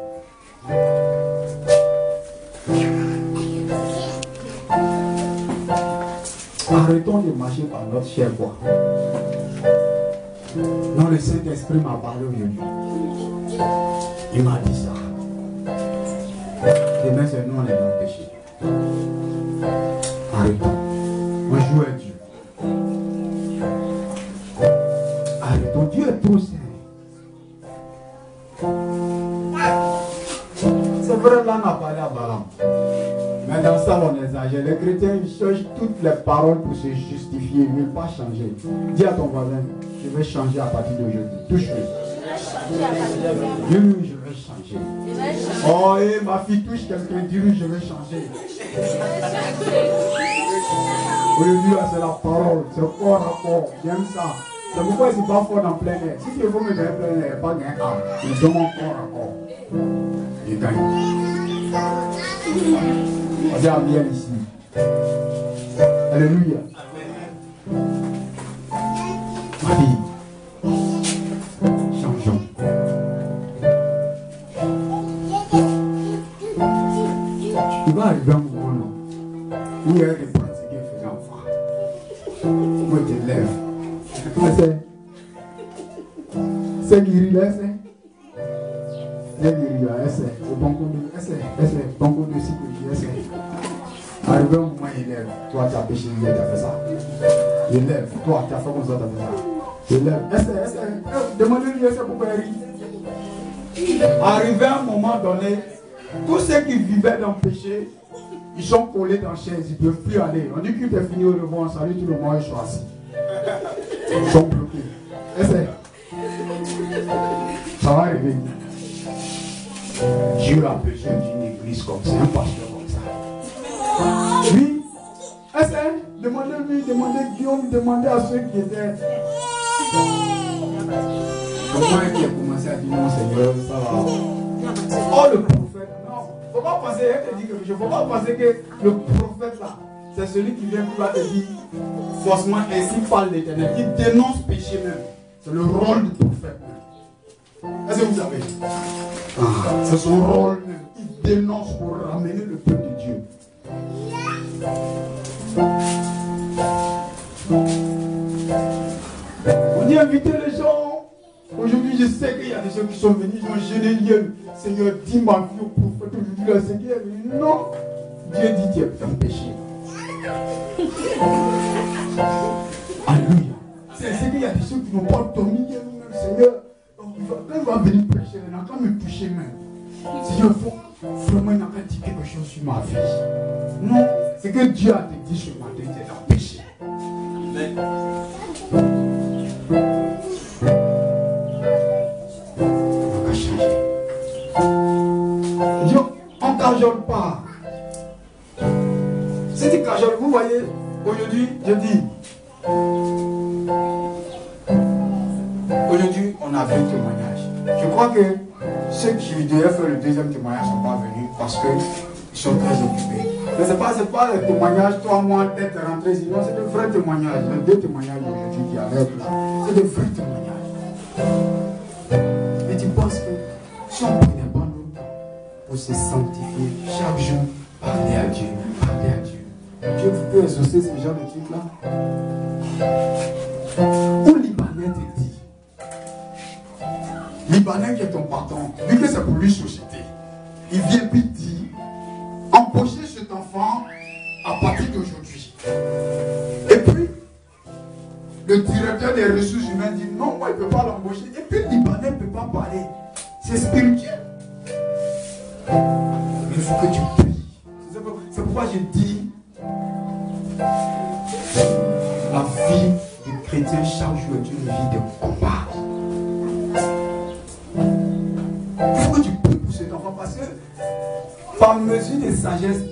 Arrêtons de marcher par notre chair, quoi. Non, le Saint-Esprit m'a parlé aujourd'hui. Il m'a dit ça. Demain, c'est nous, on est dans le péché. Arrêtons. On joue à Dieu. trop saint. C'est vrai, là, on a parlé à Balaam. Mais dans ça, on exagère. Les chrétiens, ils cherchent toutes les paroles pour se justifier. Ils ne veulent pas changer. Dis à ton voisin, je vais changer à partir d'aujourd'hui. Touche-le. Dis lui, je vais changer. Oh, et ma fille touche quelqu'un, dis lui, je vais changer. Aujourd'hui, là, c'est la parole. C'est corps à corps. J'aime ça. C'est pourquoi c'est pas fort dans plein air. Si tu veux me gagner plein air, pas gagner âme. Je demande corps à corps. Je gagne. Regarde bien ici. Alléluia. Ma fille, changeons. Il va arriver un moment où il y a des pratiques faisant enfant. Moi, je te lève. C'est guéri là, c'est guéri là, c'est au bon coup de psychologie, c'est arrivé un moment, il lève, toi tu as péché, tu as fait ça. Il lève, toi tu as fait comme ça, tu as fait ça. Il lève, demandez-lui, c'est pourquoi il rit. Arrivé à un moment donné, tous ceux qui vivaient dans le péché, ils sont collés dans la chaise, ils ne peuvent plus aller. On dit qu'il est fini au revoir, salut tout le monde, ils sont assis. Ils sont bloqués. Ça va arriver. Dieu a besoin d'une église comme ça, un pasteur comme ça. Oui. Demandez-lui, demandez Guillaume, demandez à ceux qui étaient. Comment est-ce qu'il a commencé à dire non Seigneur, ça va. Oh le prophète, non. Faut pas penser, elle te dit quelque chose. Faut pas penser que le prophète là, c'est celui qui vient pour te dire forcément ainsi parle l'Éternel. Il dénonce péché même. C'est le rôle du prophète même. Est-ce que vous savez? C'est son rôle même. Il dénonce pour ramener le peuple de Dieu. On dit inviter les gens. Aujourd'hui, je sais qu'il y a des gens qui sont venus, ils ont gêné lieu. Seigneur, dis ma vie au prophète. Aujourd'hui, là, c'est qui est venu. Non. Dieu dit, tu es un péché. Alléluia. C'est qu'il y a des gens qui n'ont pas dormi hier nous-mêmes, Seigneur. Quand il va venir prêcher, il n'a qu'à me toucher même. Seigneur, il faut vraiment il n'a qu'à dire quelque chose sur ma vie. Non, c'est que Dieu a te dit ce matin, tu es dans le péché. Amen. On va changer. Dieu, on ne cajole pas. Si tu cajoles, vous voyez, aujourd'hui, je dis. Aujourd'hui, on a fait un témoignage. Je crois que ceux qui devaient faire le deuxième témoignage ne sont pas venus parce qu'ils sont très occupés. Mais ce n'est pas le témoignage, toi, moi, d'être rentré ici. Non, c'est de vrais témoignages. Les deux témoignages aujourd'hui qui arrivent là, c'est de vrais témoignages. Et tu penses que si on ne prenait pas notre temps pour se sanctifier chaque jour, parler à Dieu, Dieu peut exaucer ce genre de trucs là. Où Libanais te dit, Libanais qui est ton patron, vu que c'est pour lui société, il vient puis dit, embauchez cet enfant à partir d'aujourd'hui. Et puis, le directeur des ressources humaines dit, non, moi il ne peut pas l'embaucher. Et puis, Libanais ne peut pas parler. C'est spirituel. Il faut que tu pries. C'est pourquoi je dis, la vie du chrétien chaque jour est une vie de combat. Il faut que tu pries pour cet enfant parce que par mesure de sagesse,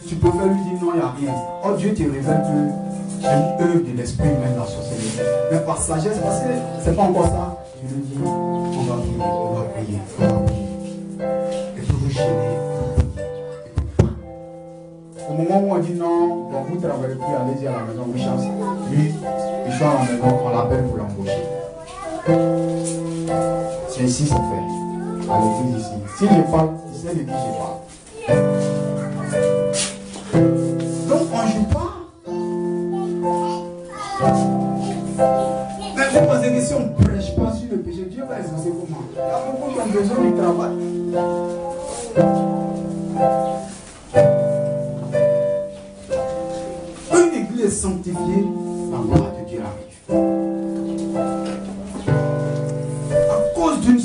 tu peux faire lui dire non, il n'y a rien. Oh Dieu te révèle que c'est une œuvre de l'esprit même dans la société. Mais par sagesse, parce que c'est pas encore ça, je lui dis, on va prier. Et pour vous gêner. Au moment où on dit non, bon, vous ne travaillez plus, allez-y à la maison, vous chassez. Lui, il soit à la maison, on l'appelle pour l'embaucher. C'est ici c'est fait. À l'église ici. S'il je parle, il sait de qui je parle. Donc on ne joue pas. Mais vous pensez que si on ne prêche pas sur le péché, Dieu va exaucer comment? Il y a beaucoup qui ont besoin du travail. Sanctifié, la gloire de Dieu arrive.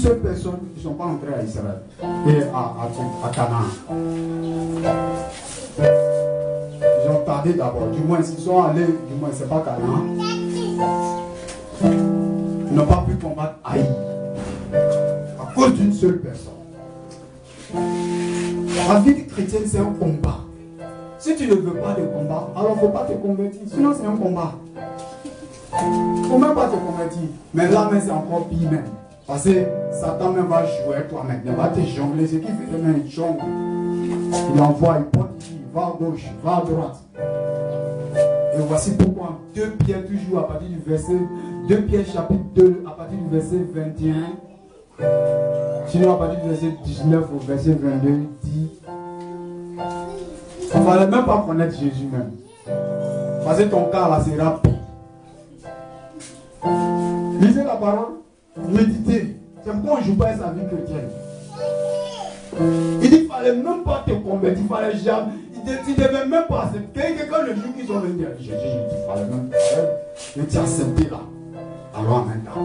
seule personne qui ne sont pas entrés à Israël et à Canaan. Ils ont tardé d'abord. Du moins, s'ils sont allés, du moins, c'est pas Canaan. Ils n'ont pas pu combattre Haï à cause d'une seule personne. La vie chrétienne, c'est un combat. Si tu ne veux pas de combat, alors il ne faut pas te convertir. Sinon, c'est un combat. Il ne faut même pas te convertir. Mais là, mais c'est encore pire même. Parce que Satan même va jouer avec toi-même. Il va te jongler. Ce qui fait que même il jongle. Il envoie, il porte ici, il va à gauche, il va à droite. Et voici pourquoi 2 Pierre, toujours à partir du verset 2 Pierre chapitre 2, à partir du verset 21. Sinon, à partir du verset 19 au verset 22, dit il ne fallait même pas connaître Jésus même. Parce que ton cas là sera pire. Lisez la parole, méditez. C'est pourquoi on ne joue pas sa vie chrétienne. Il dit qu'il ne fallait même pas te convertir, il fallait jamais. Tu ne devais même pas accepter. Quand le jour qu'ils sont venus à Jésus, il fallait même pas. Tu accepté là. Alors maintenant.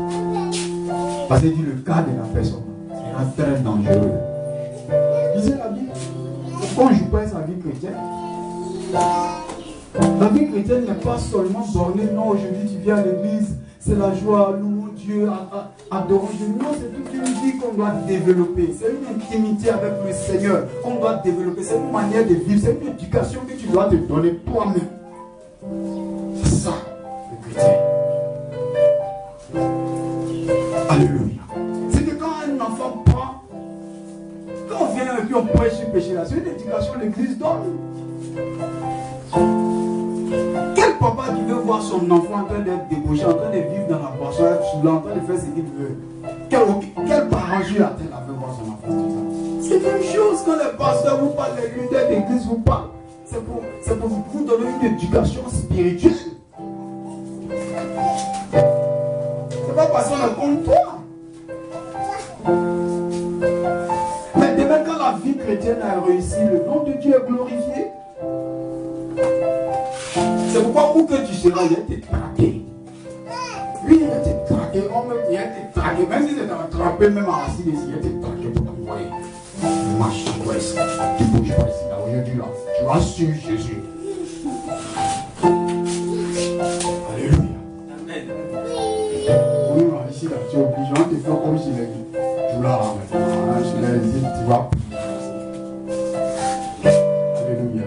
Parce qu'il dit le cas de la personne sera très dangereux. Lisez la Bible. Pourquoi on ne joue pas sa vie chrétienne? La vie chrétienne n'est pas seulement bornée. Non, aujourd'hui tu viens à l'église, c'est la joie, louons Dieu, adorons Dieu. Non, c'est toute une vie qu'on doit développer. C'est une intimité avec le Seigneur qu'on doit développer. C'est une manière de vivre, c'est une éducation que tu dois te donner toi-même. C'est ça, le chrétien. Alléluia. C'est que quand un enfant prend, quand on vient et puis on prêche sur le péché là, c'est une éducation que l'église donne. Quel papa qui veut voir son enfant en train d'être débauché, en train de vivre dans la boisson, en train de faire ce qu'il veut? Quel parent Dieu a-t-il à veut voir son enfant? C'est la même chose quand les pasteurs vous parlent, les leaders d'église vous parlent. C'est pour vous donner une éducation spirituelle. C'est pas parce qu'on est contre toi. Mais demain, quand la vie chrétienne a réussi, le nom de Dieu est glorifié. C'est pourquoi où que tu seras, il a été traqué. Lui, il a été traqué, il a été traqué. Même si c'est attrapé, même à assis ici, il a été traqué pour t'envoyer. Marche, tu vois ici, tu bouges pas ici, là, aujourd'hui, là. Tu vas sur Jésus. Alléluia. Amen. Oui, ici, là, tu es obligé de te faire comme s'il est dit. Tu l'as là, maintenant. Je l'ai dit, tu vas. Alléluia.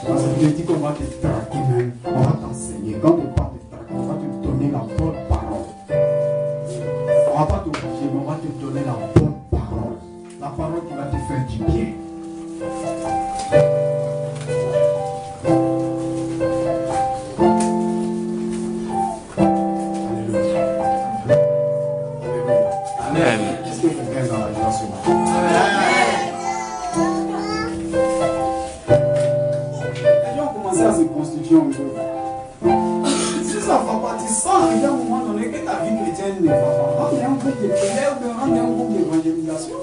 Parce que je dis qu'on va te traquer même, on va t'enseigner. Quand on va te traquer, on va te donner la bonne parole. On ne va pas t'obliger, mais on va te donner la bonne parole. La parole qui va te faire du bien. Alléluia. Alléluia. Amen. Est-ce que quelqu'un est dans la joie ce matin? À se constituer en groupe. Si ça ne va pas, tu sens à un moment donné que ta vie chrétienne ne va pas. On est un groupe de prière, on est un groupe d'évangélisation.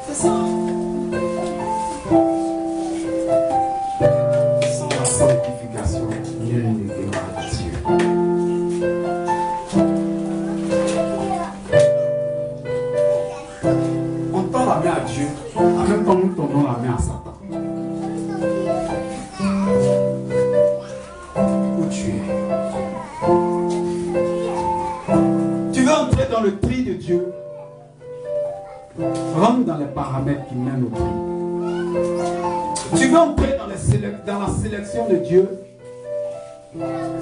C'est ça. Sans la sanctification, nul ne verra Dieu. On tend la main à Dieu. En même temps, nous tendons la main à Satan. Où tu es? Tu veux entrer dans le tri de Dieu? Rentre dans les paramètres qui mènent au tri. Tu veux entrer dans la sélection de Dieu?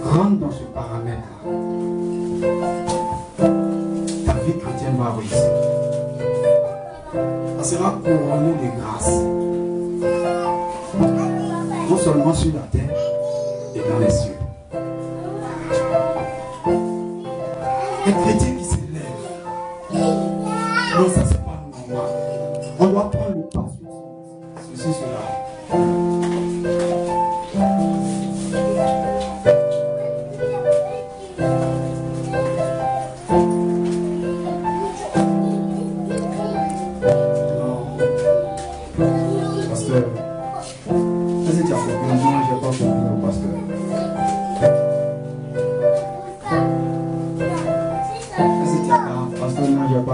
Rentre dans ce paramètre-là. Ta vie chrétienne va réussir. Ça sera couronné de grâce. Non seulement sur la terre et dans les cieux. Les chrétiens qui s'élèvent. Non, ça c'est pas normal. On doit prendre le pas sur ceci, cela.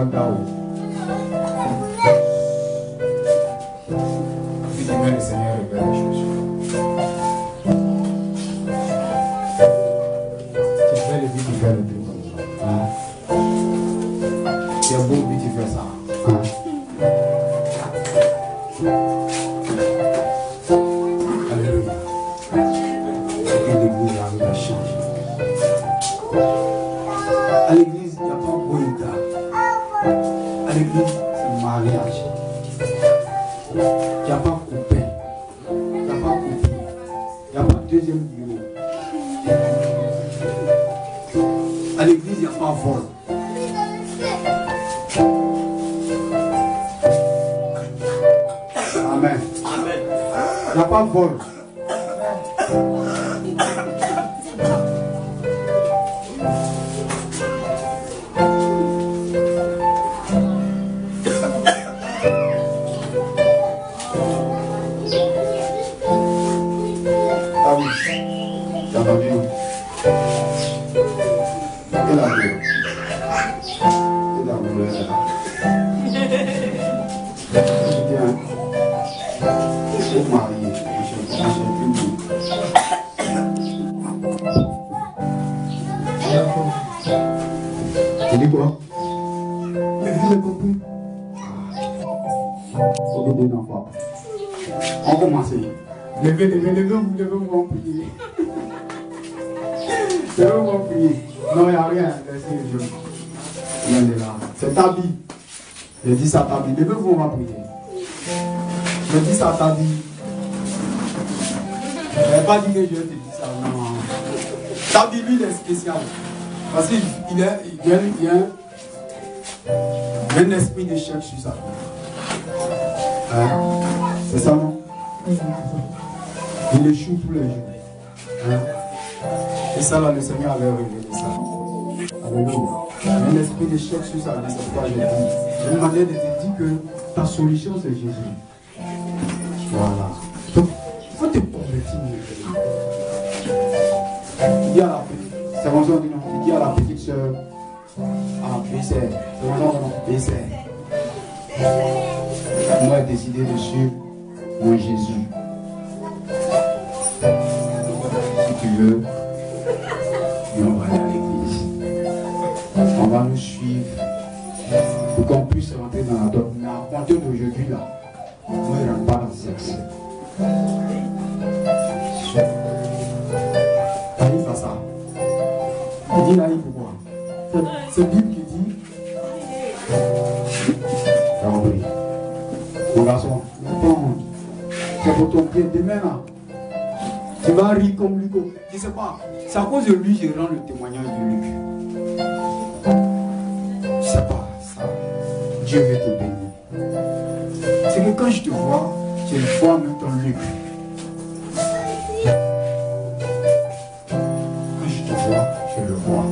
Bagdao. Puis demain, le Seigneur révèle les choses. C'est belle vie qui fait le truc comme ça. Hein? C'est beau vie qui fait ça. Hein? Alléluia. Et l'église arrive à changer. À l'église, il n'y a pas un beau état. À l'église, c'est le mariage. Il n'y a pas coupé. Il n'y a pas coupé. Il n'y a pas deuxième bureau. À l'église, il n'y a pas vol. Amen. Amen. Il n'y a pas vol. Ah oui, j'ai entendu. Quelle amour. Quelle amour est là. Bien. Il faut marier. Tu dis quoi? J'ai compris. Faut que des enfants. On commence. Levez-vous, on prie. Levez-vous, on prie. Non, il n'y a rien. Laissez les yeux. On est là. C'est ta vie. Je dis ça à ta vie. Levez-vous, on va prier. Je dis ça à ta vie. Je n'ai pas dit que je te dis ça. Non. Ta vie, lui, il est spécial. Parce qu'il y a un esprit d'échec sur sa vie. Hein? C'est ça, non? Il échoue tous les jours. Hein? Et ça, là, le Seigneur avait révélé ça. Alléluia. Il y a un esprit d'échec sur sa vie. C'est pourquoi je dis. J'ai une manière de te dire que ta solution, c'est Jésus. Voilà. Donc, il faut te convertir. Il dit à la petite, c'est comme ça, il dit à la petite soeur, à la PC, c'est comme ça, PC. Moi, j'ai décidé de suivre mon Jésus. Si tu veux, on va aller à l'église. On va nous suivre pour qu'on puisse rentrer dans la dogme. Mais à compter d'aujourd'hui, là, moi, je ne rentre pas dans le sexe. Naïf à ça. Il dit naïf pourquoi? C'est Bible qui dit. Compris. Mon garçon, c'est pour ton pied demain là. Tu vas rire comme lui. Je ne sais pas. C'est à cause de lui que je rends le témoignage de lui. Je ne sais pas. Ça, Dieu veut te bénir. C'est que quand je te vois, je vois même ton Luc. Quand je te vois, je le vois.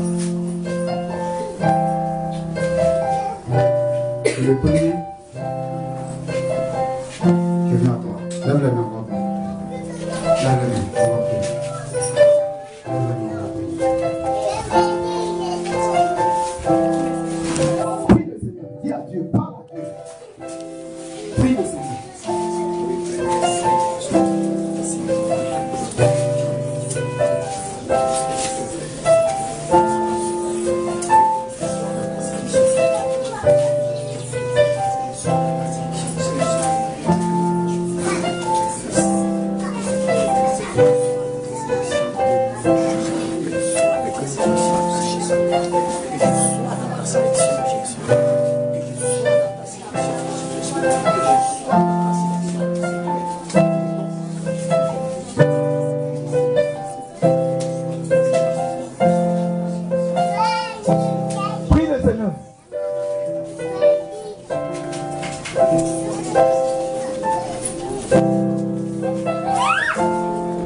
Et le premier, je viens à toi. Lève les mains, on va prier. Lève les mains, on va prier. Lève les mains, on va prier. Prie le Seigneur, dis à Dieu, parle à Dieu. Prie le Seigneur.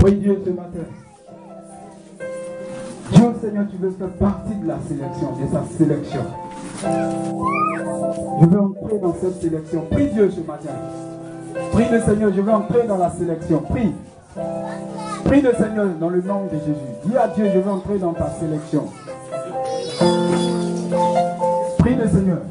Oui, Dieu, ce matin. Dieu, Seigneur, tu veux faire partie de la sélection, de sa sélection. Je veux entrer dans cette sélection. Prie Dieu ce matin. Prie le Seigneur, je veux entrer dans la sélection. Prie. Prie le Seigneur dans le nom de Jésus. Dis à Dieu, je veux entrer dans ta sélection. Prie le Seigneur.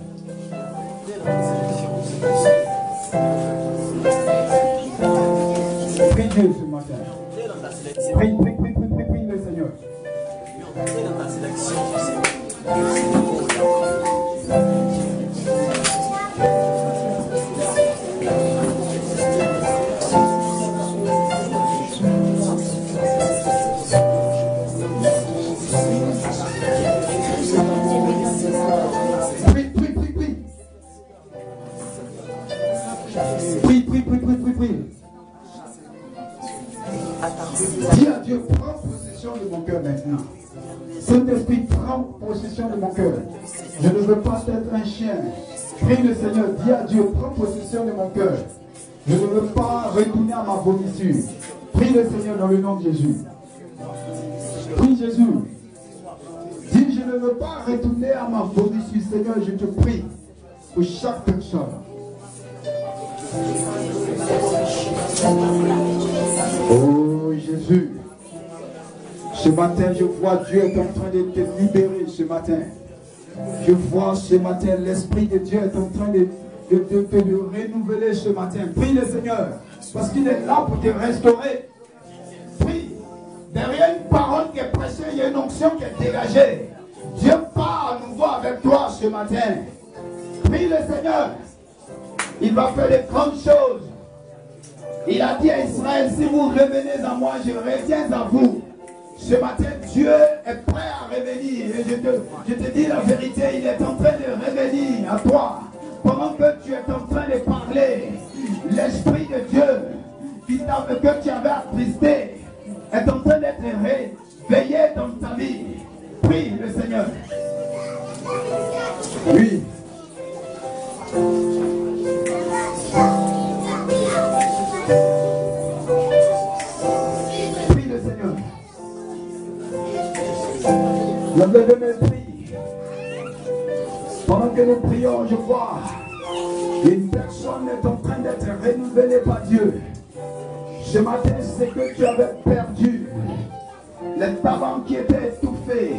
de mon cœur. Je ne veux pas être un chien. Prie le Seigneur, dis à Dieu, prends possession de mon cœur. Je ne veux pas retourner à ma vomissure. Prie le Seigneur dans le nom de Jésus. Prie Jésus. Dis, je ne veux pas retourner à ma vomissure. Seigneur, je te prie pour chaque personne. Oh Jésus. Ce matin, je vois Dieu est en train de te libérer ce matin. Je vois ce matin, l'Esprit de Dieu est en train de renouveler ce matin. Prie le Seigneur, parce qu'il est là pour te restaurer. Prie. Derrière une parole qui est prêchée, il y a une onction qui est dégagée. Dieu part à nouveau avec toi ce matin. Prie le Seigneur. Il va faire de grandes choses. Il a dit à Israël, si vous revenez à moi, je reviens à vous. Ce matin, Dieu est prêt à revenir. Et je te dis la vérité, il est en train de revenir à toi. Pendant que tu es en train de parler, l'Esprit de Dieu que tu avais attristé est en train d'être réveillé dans ta vie. Prie le Seigneur. Oui. Prie le Seigneur. Lève de mes prix. Pendant que nous prions, je vois une personne est en train d'être renouvelée par Dieu. Ce matin, c'est que tu avais perdu les talents qui étaient étouffés.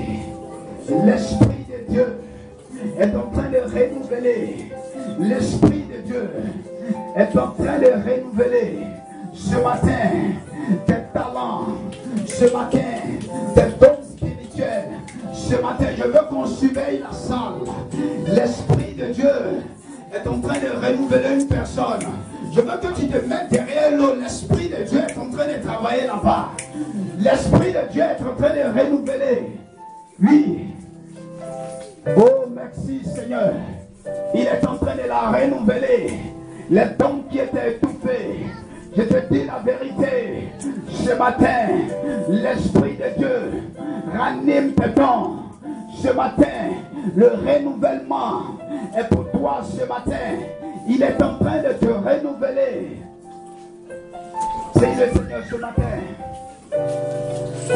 L'Esprit de Dieu est en train de renouveler. L'Esprit de Dieu est en train de renouveler ce matin tes talents, ce matin tes dons spirituels. Ce matin, je veux qu'on surveille la salle. L'Esprit de Dieu est en train de renouveler une personne. Je veux que tu te mettes derrière l'eau. L'Esprit de Dieu est en train de travailler là-bas. L'Esprit de Dieu est en train de renouveler. Oui. Oh, merci Seigneur. Il est en train de la renouveler. Les dons qui étaient étouffés. Je te dis la vérité. Ce matin, l'Esprit de Dieu ranime tes dons. Ce matin, le renouvellement est pour toi ce matin. Il est en train de te renouveler. Prie le Seigneur ce matin.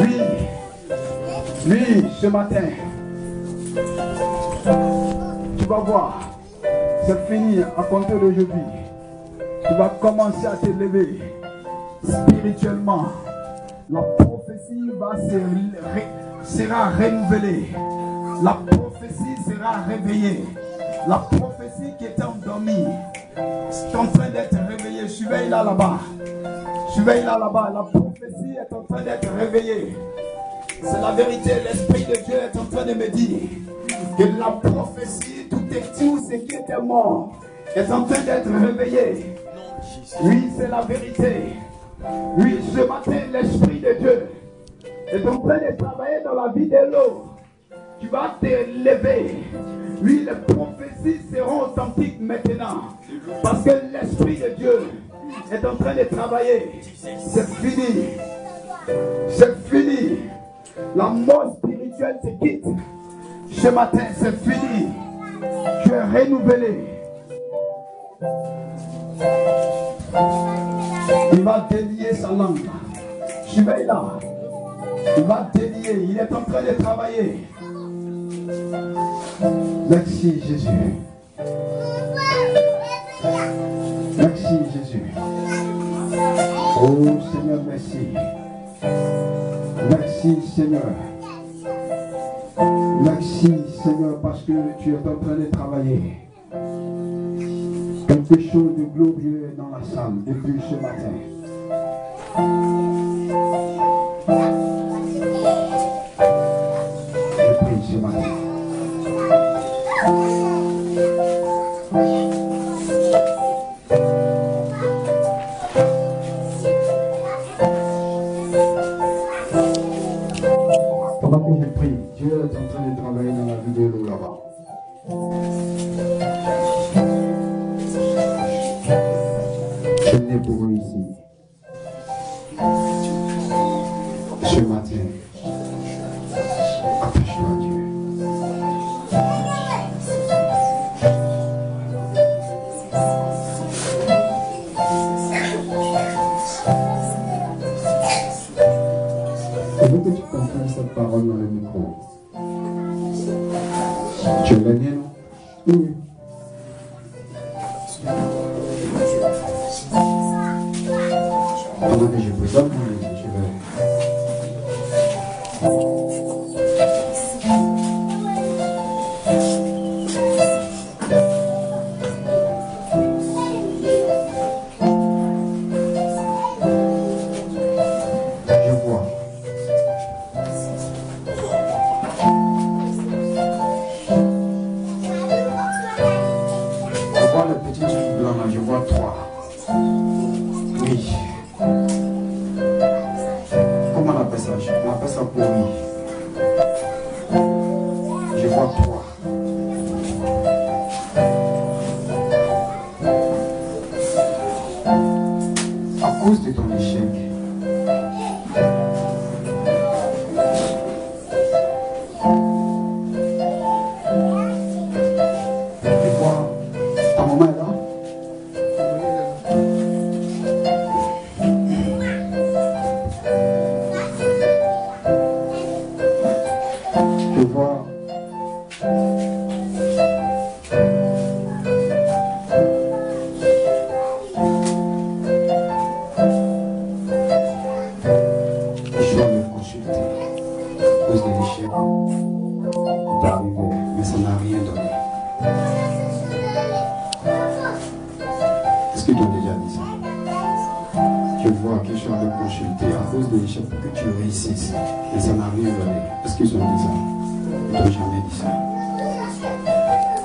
Oui. Oui, ce matin. Tu vas voir. C'est fini à compter d'aujourd'hui. Tu vas commencer à t'élever spirituellement. La prophétie sera renouvelée. La prophétie sera réveillée. La prophétie qui était endormie est en train d'être réveillée. Surveille-la là-bas. Surveille-la là-bas. La prophétie est en train d'être réveillée. C'est la vérité. L'Esprit de Dieu est en train de me dire que la prophétie, tout ce qui était mort, est en train d'être réveillé. Oui, c'est la vérité. Oui, ce matin, l'Esprit de Dieu est en train de travailler dans la vie de l'eau. Tu vas t'élever. Oui, les prophéties seront authentiques maintenant. Parce que l'Esprit de Dieu est en train de travailler. C'est fini. C'est fini. La mort spirituelle se quitte. Ce matin, c'est fini. Tu es renouvelé. Il va délier sa langue. Surveille-la. Il va délier. Il est en train de travailler. Merci Jésus. Merci Jésus. Oh Seigneur, merci. Merci Seigneur. Merci Seigneur parce que tu es en train de travailler. Quelque chose de glorieux dans la salle depuis ce matin. Je prie ce matin. Pendant que je prie, Dieu est en train de travailler dans la vie de l'eau là-bas. Je n'ai pour vous ici. Ce matin, attache-toi à Dieu. Tu es l'aîné, non? Oui. Pendant que je prie, donne-moi je vais. Je vois 3. Oui. Comment on appelle ça? On appelle ça pourri. Je vois 3. À cause de ton échec, je vois ta maman est là. Mais ça n'a rien donné. Est-ce qu'ils ont dit ça? Ils n'ont jamais dit ça.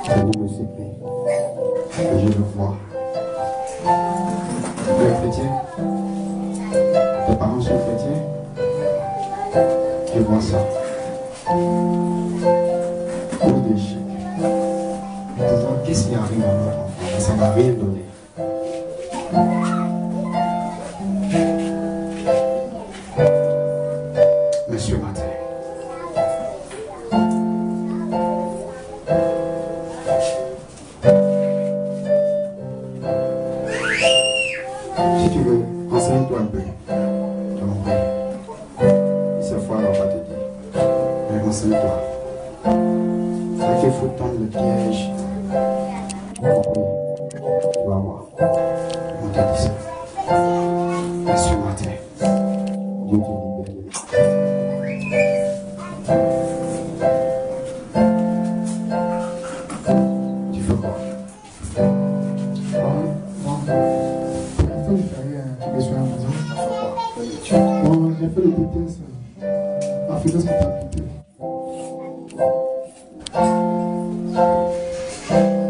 C'est nous le secret. Et je le vois. Tu es chrétien? Tes parents sont chrétiens? Je vois ça. Cause d'échec. Pour voir qu'est-ce qui arrive à notre enfant. Mais ça n'a rien donné. Ce matin, si tu veux, enseigne-toi un peu. Cette fois, elle va pas te dire. Mais enseigne-toi. C'est qu'il faut tendre le piège. Tu vas voir. On te dit ça. Mais ce matin, Dieu te libère.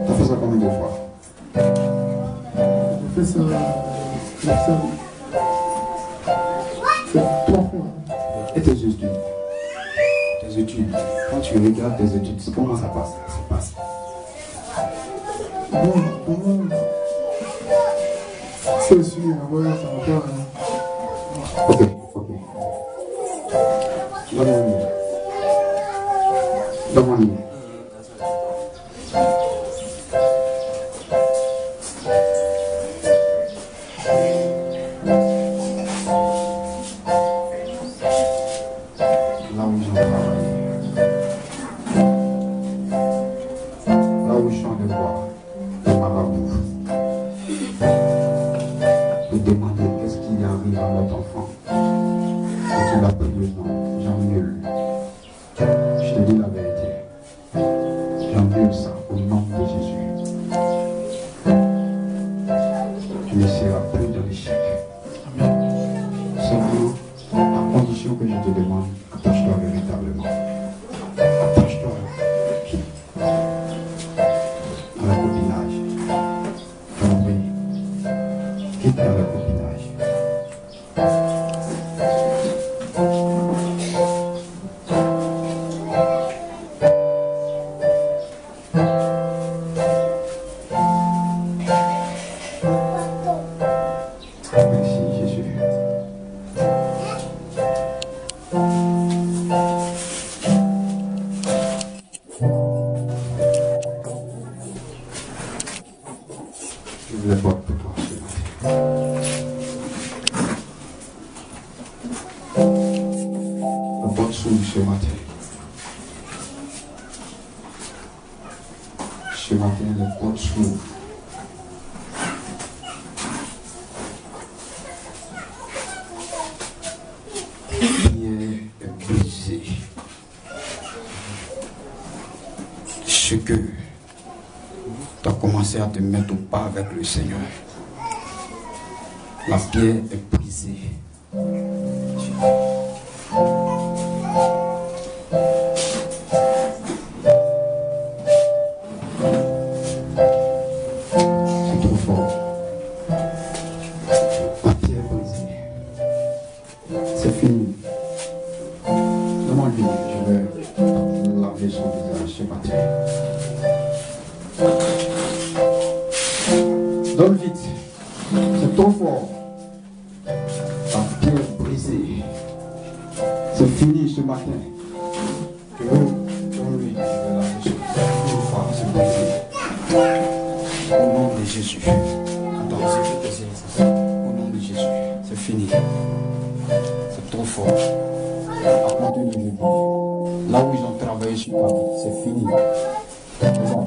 T'as fait ça combien de fois? J'ai fait ça 3 fois. Et tes études? Tes études, quand tu regardes tes études, comment ça passe? Bon, c'est aussi, ouais, ça va pas. Ok. Donne-moi une. Là où j'en travaille. Là où je suis en devoir. Le marabout. De demander qu'est-ce qui arrive à notre enfant. Quand il appelle le nom, j'annule. Je te dis la vérité. J'annule ça au nom de Jésus. Tu ne seras plus de l'échec. Seulement, à condition que je te demande, attache-toi véritablement. Attache-toi à la copinage. Compris. Quitte à la copinage. Merci Jésus. Je vous apporte pour toi ce matin. La bonne chose ce matin. Ce matin, les portes s'ouvrent. La prière est brisée. Ce que tu as commencé à te mettre au pas avec le Seigneur, la pierre est brisée. C'est trop fort. La pierre est brisée. C'est fini. Demande-lui, je vais laver son visage ce matin. Donne vite. C'est trop fort. La pierre brisée. C'est fini ce matin. Je veux, donne-lui, je vais laver son visage. Une fois, c'est brisé. Au nom de Jésus. Attends, au nom de Jésus. C'est fini. C'est trop fort. À compter de jeudi. Là où ils ont travaillé sur ta vie, c'est fini. C'est bon.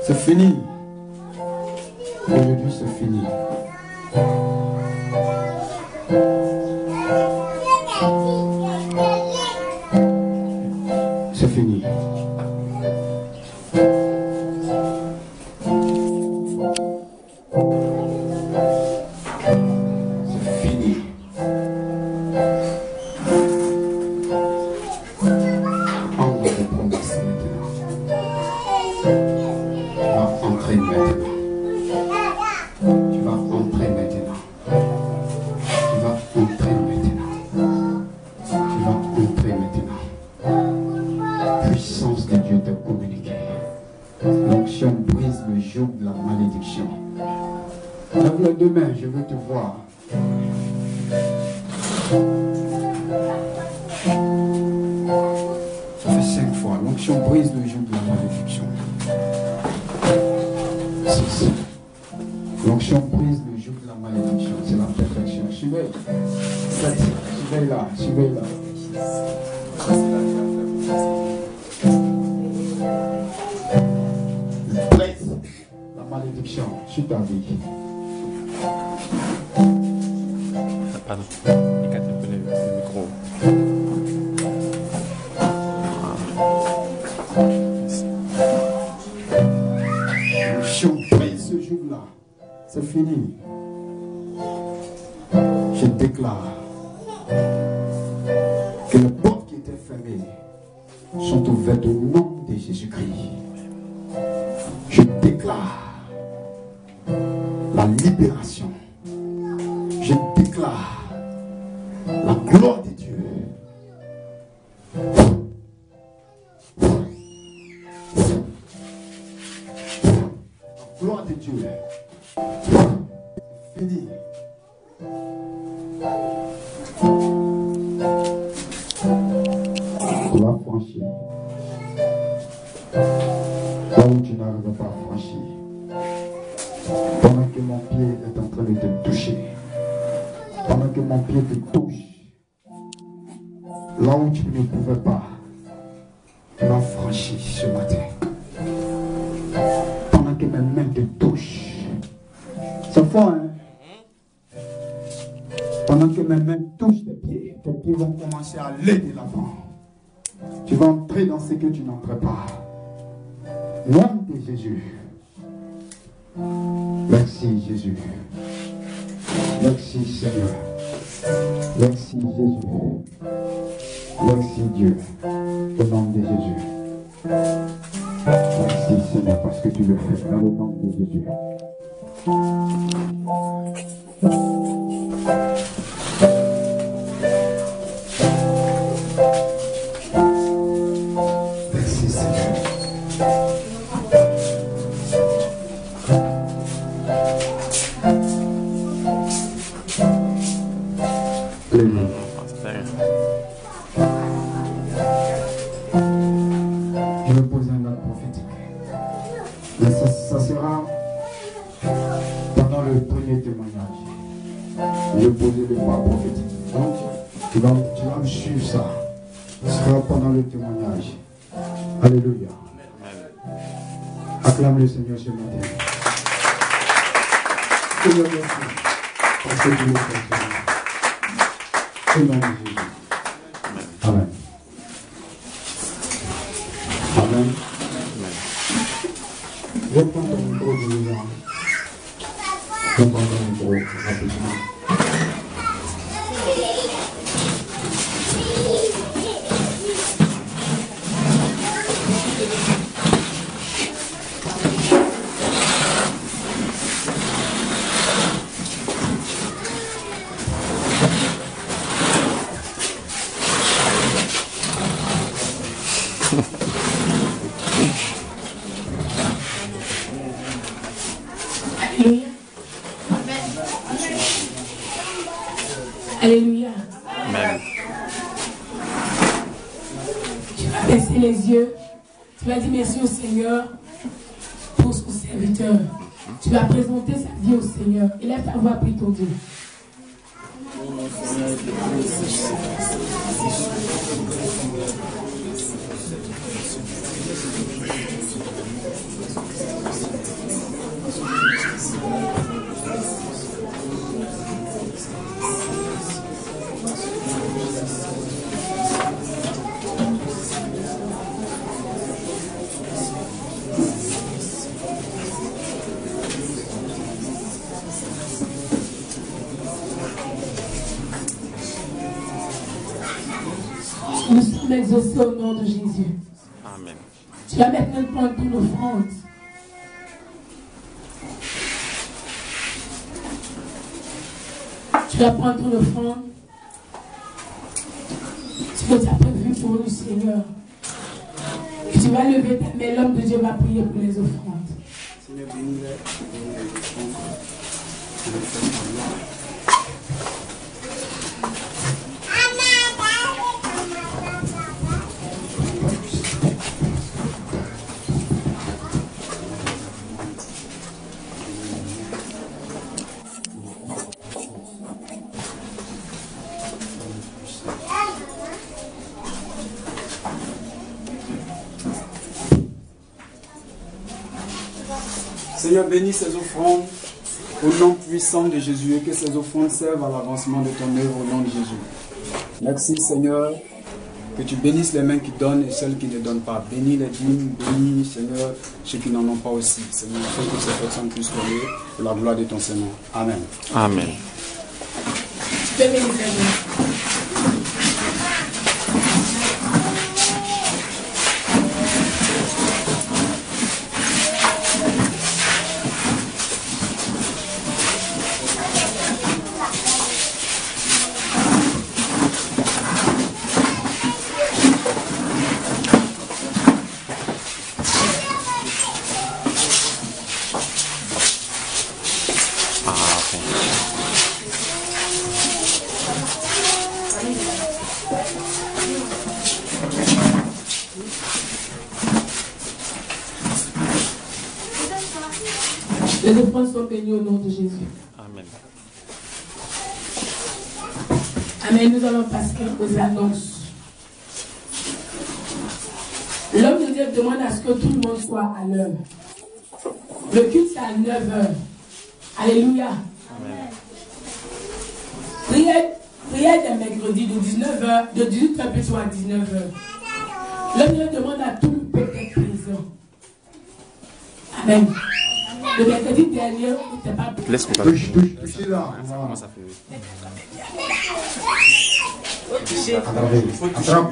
C'est fini. Aujourd'hui, c'est fini. C'est fini. C'est fini. Entre les promesses maintenant. Tu vas entrer maintenant. Tu vas entrer maintenant. Tu vas entrer maintenant. Tu vas entrer maintenant. La puissance de Dieu t'a communiqué. L'onction brise le joug de la malédiction. Lève les deux mains, je veux te voir. Ça fait 5 fois. L'onction brise le joug de la malédiction. 6. L'onction brise le joug de la malédiction. C'est la perfection. Suivez. 7. Suivez là. Suivez là. Brise la malédiction sur ta vie. Pardon. Écarte un peu le micro. L'onction brise ce jour-là. C'est fini. Je déclare que les portes qui étaient fermées sont ouvertes au nom de Jésus-Christ. Je déclare la libération. Je déclare la gloire de Dieu. La gloire de Dieu. Fini. Tu vas franchir. Là où tu n'arrives pas à franchir. Pendant que mon pied est en train de te toucher. Pendant que mon pied te touche. Là où tu ne pouvais pas. Tu vas franchir ce matin. Pendant que mes mains te touchent. C'est fort, hein? Pendant que mes mains touchent tes pieds vont commencer à aller de l'avant. Tu vas entrer dans ce que tu n'entrais pas. Nom de Jésus. Merci Jésus. Merci Seigneur. Merci Jésus. Merci Dieu. Au nom de Jésus. Merci Seigneur parce que tu le fais dans le nom de Jésus. Merci Seigneur. Alléluia. Je vais poser un acte prophétique. Mais ça sera pendant le premier témoignage. Je posais le pas prophétique. Donc, tu vas me suivre ça. Ce sera pendant le témoignage. Alléluia. Acclame le Seigneur ce matin. Seigneur, merci. Parce que tu le fais. Au nom de Jésus. Amen. Amen. Reprends ton micro de nous. Reprends ton micro rapidement. Alléluia. Amen. Tu vas baisser les yeux. Tu vas dire merci au Seigneur pour son serviteur. Tu vas présenter sa vie au Seigneur. Et lève ta voix, prie ton Dieu. Nous sommes exaucés au nom de Jésus. Amen. Tu vas maintenant prendre ton offrande. Tu vas prendre ton offrande. Ce que tu as prévu pour le Seigneur. Et tu vas lever ta main. L'homme de Dieu va prier pour les offrandes. Seigneur, bénis-les. Seigneur, bénis ces offrandes au nom puissant de Jésus et que ces offrandes servent à l'avancement de ton œuvre au nom de Jésus. Merci Seigneur, que tu bénisses les mains qui donnent et celles qui ne donnent pas. Bénis les dîmes, bénis Seigneur ceux qui n'en ont pas aussi. Seigneur, afin que ces personnes puissent donner pour la gloire de ton Seigneur. Amen. Amen. Tu peux bénir les mains. Les offrandes sont bénies au nom de Jésus. Amen. Amen. Nous allons passer aux annonces. L'homme de Dieu demande à ce que tout le monde soit à l'heure. Le culte c'est à 9h. Alléluia. Amen. Prière des mercredis de 19h, de 18h plutôt à 19h. L'homme de Dieu demande à tout le peuple d'être présent. Amen. Le mercredi dernier, il n'était pas présent. Laisse-moi pas. Touche là. Ça commence à faire. Attrape.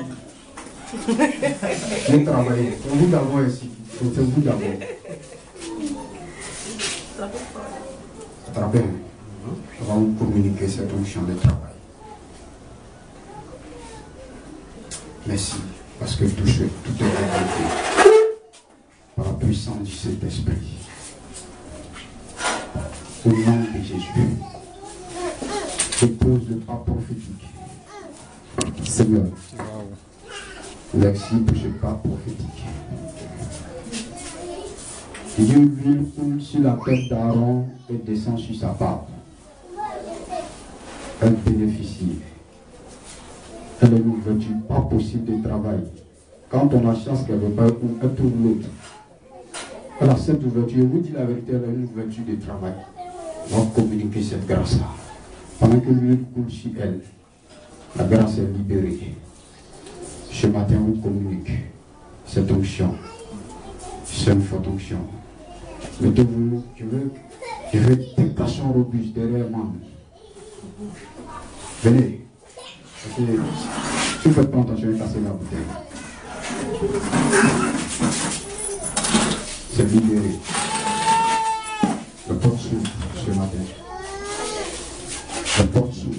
Viens travailler. C'est vous d'abord ici. C'est vous d'abord. Attrapez. On va vous communiquer cette fonction de travail. Merci. Parce que tout est réalisé par la puissance du Saint-Esprit. Au nom de Jésus, je pose le pas prophétique. Seigneur, merci pour ce pas prophétique. Une huile coule sur la tête d'Aaron et descend sur sa barbe. elle bénéficie. Elle est une vertu pas possible de travail. Quand on a chance qu'elle ne veut pas, elle trouve l'autre. Elle a cette ouverture, je vous dis la vérité, elle a une vertu de travail. On va communiquer cette grâce-là. Pendant que l'huile coule sur elle, la grâce est libérée. Ce matin, on communique cette onction. C'est une forte onction. Mettez-vous, je veux des cachons robustes derrière moi. Venez. Si vous faites pas attention, je vais casser la bouteille. C'est libéré. La porte s'ouvre ce matin. La porte s'ouvre.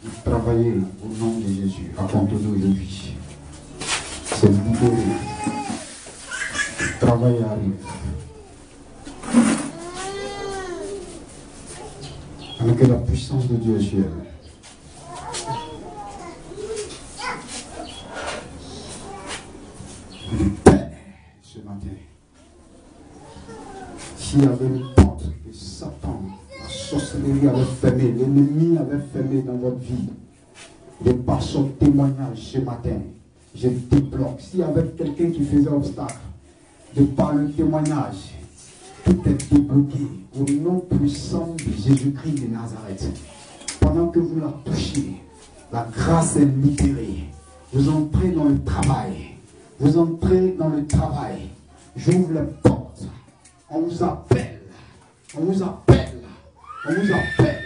Vous travaillez au nom de Jésus. Racontez-nous une vie. C'est libéré. Le travail arrive. Avec la puissance de Dieu sur elle. Le Père, ce matin, s'il y avait une porte que Satan, la sorcellerie avait fermée, l'ennemi avait fermée dans votre vie, de par son témoignage ce matin, je débloque. S'il y avait quelqu'un qui faisait obstacle, de par le témoignage, tout est débloqué au nom puissant de Jésus-Christ de Nazareth. Pendant que vous la touchez, la grâce est libérée. Vous entrez dans le travail. Vous entrez dans le travail. J'ouvre les portes. On vous appelle. On vous appelle. On vous appelle.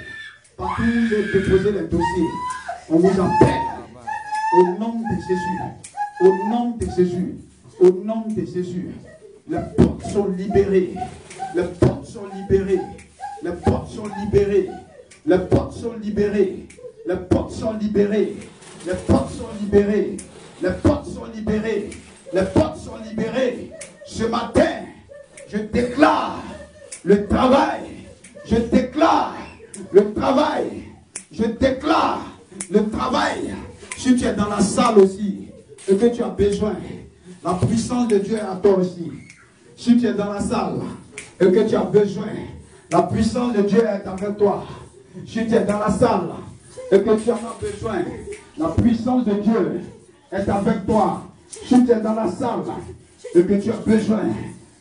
Partout où vous avez déposé les dossiers, on vous appelle. Au nom de Jésus. Au nom de Jésus. Au nom de Jésus. Les portes sont libérées. Les portes sont libérées. Les portes sont libérées. Les portes sont libérées. Les portes sont libérées. Les portes sont libérées. Les portes sont libérées. Les portes sont libérées. Ce matin, je déclare le travail. Je déclare le travail. Je déclare le travail. Si tu es dans la salle aussi et que tu as besoin, la puissance de Dieu est à toi aussi. Si tu es dans la salle et que tu as besoin, la puissance de Dieu est avec toi. Si tu es dans la salle et que tu en as besoin, la puissance de Dieu est avec toi. Si tu es dans la salle et que tu as besoin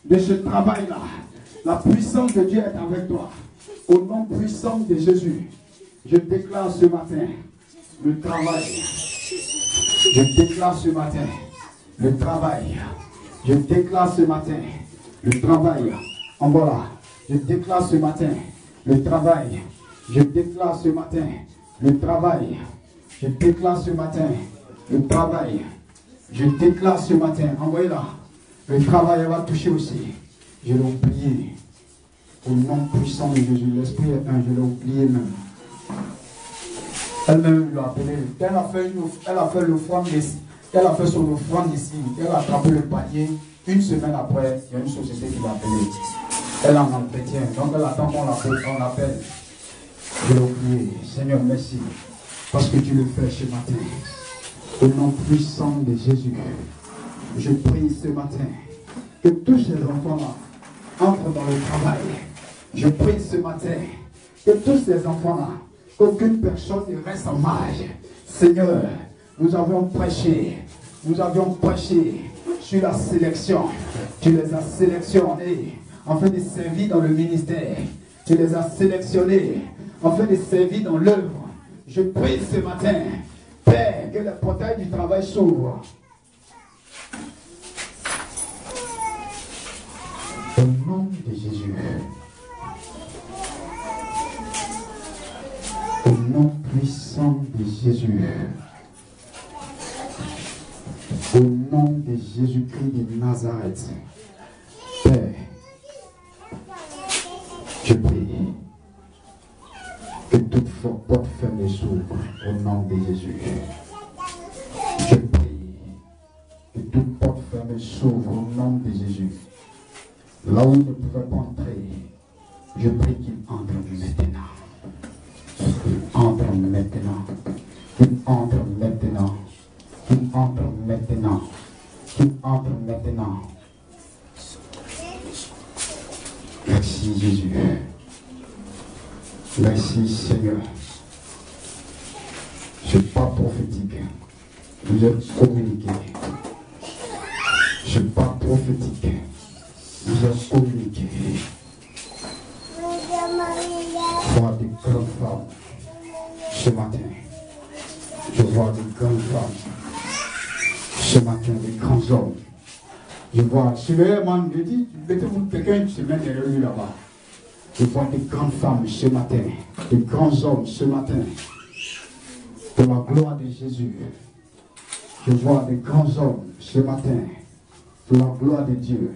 de ce travail-là, la puissance de Dieu est avec toi. Au nom puissant de Jésus, je déclare ce matin le travail. Je déclare ce matin le travail. Je déclare ce matin le travail. En voilà. Je déclare ce matin le travail. Je déclare ce matin le travail. Je déclare ce matin le travail. Je déclare ce matin, envoyez-la. Le travail va toucher aussi. Je l'ai oublié. Au nom puissant de Jésus, l'Esprit est un, je l'ai oublié même. Elle-même l'a appelé. Elle a fait l'offrande ici. Elle a fait son offrande ici. Elle a attrapé le panier. Une semaine après, il y a une société qui l'a appelée. Elle en entretient. Donc elle attend qu'on l'appelle. Je l'ai oublié. Seigneur, merci. Parce que tu le fais ce matin. Au nom puissant de Jésus, je prie ce matin que tous ces enfants-là entrent dans le travail. Je prie ce matin que tous ces enfants-là, qu'aucune personne ne reste en marge. Seigneur, nous avions prêché sur la sélection. Tu les as sélectionnés afin de servir dans le ministère. Tu les as sélectionnés afin de servir dans l'œuvre. Je prie ce matin, Père, que le portail du travail s'ouvre. Au nom de Jésus. Au nom puissant de Jésus. Au nom de Jésus-Christ de Nazareth. Père, je prie que toute porte fermée s'ouvre au nom de Jésus. Je prie que toute porte fermée s'ouvre au nom de Jésus. Là où il ne pouvait pas entrer, je prie qu'il entre maintenant. Il entre maintenant. Il entre maintenant. Il entre maintenant. Il entre maintenant. Merci Jésus. Merci Seigneur. Je ne suis pas prophétique. Vous êtes communiqué. Je ne suis pas prophétique. Vous êtes communiqué. Je vois des grandes femmes ce matin. Je vois des grandes femmes ce matin, des grands hommes. Je vois, surveillement, je dis, mettez-vous quelqu'un qui se met derrière lui là-bas. Je vois des grandes femmes ce matin, des grands hommes ce matin. Pour la gloire de Jésus. Je vois des grands hommes ce matin. Pour la gloire de Dieu.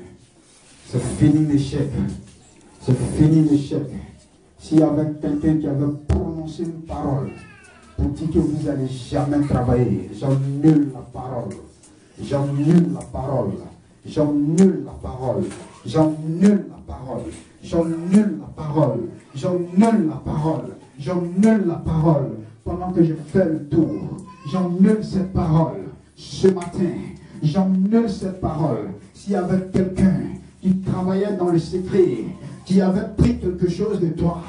C'est fini l'échec. C'est fini l'échec. S'il y avait quelqu'un qui avait prononcé une parole pour dire que vous n'allez jamais travailler, j'annule la parole. J'annule la parole. J'annule la parole. J'annule la parole. J'annule la parole. J'annule la parole. J'annule la parole. Pendant que je fais le tour, j'annule cette parole. Ce matin, j'annule cette parole. S'il y avait quelqu'un qui travaillait dans le secret, qui avait pris quelque chose de toi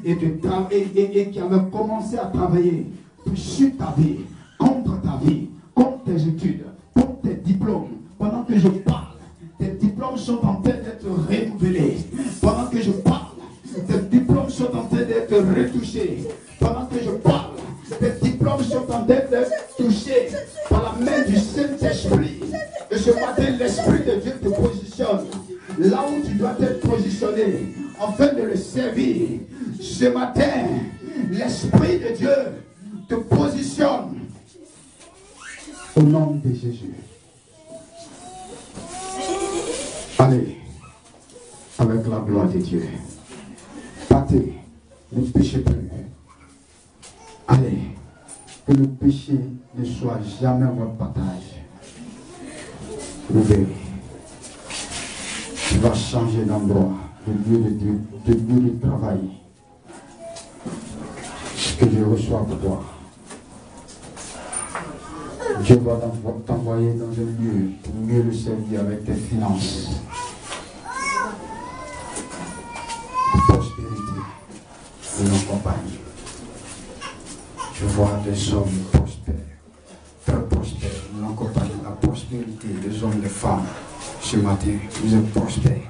et qui avait commencé à travailler sur ta vie, contre ta vie, contre tes études, contre tes diplômes, pendant que je parle, tes diplômes sont en train d'être renouvelés. Pendant que je parle, tes diplômes sont en train d'être retouchés. Pendant que je parle, tes diplômes sont en train d'être touchés par la main du Saint-Esprit. Et ce matin, l'Esprit de Dieu te positionne là où tu dois être positionné afin de le servir. Ce matin, l'Esprit de Dieu te positionne au nom de Jésus. Allez, avec la gloire de Dieu. Partez, ne péchez plus. Allez, que le péché ne soit jamais votre partage. Vous verrez, tu vas changer d'endroit, de lieu de travail. Ce que je reçois pour toi. Dieu va t'envoyer dans un lieu pour mieux le servir avec tes finances. De prospérité de nos compagnies. Je vois des hommes prospères, très prospères, nous accompagnons la prospérité des hommes et des femmes. Ce matin, vous êtes prospères.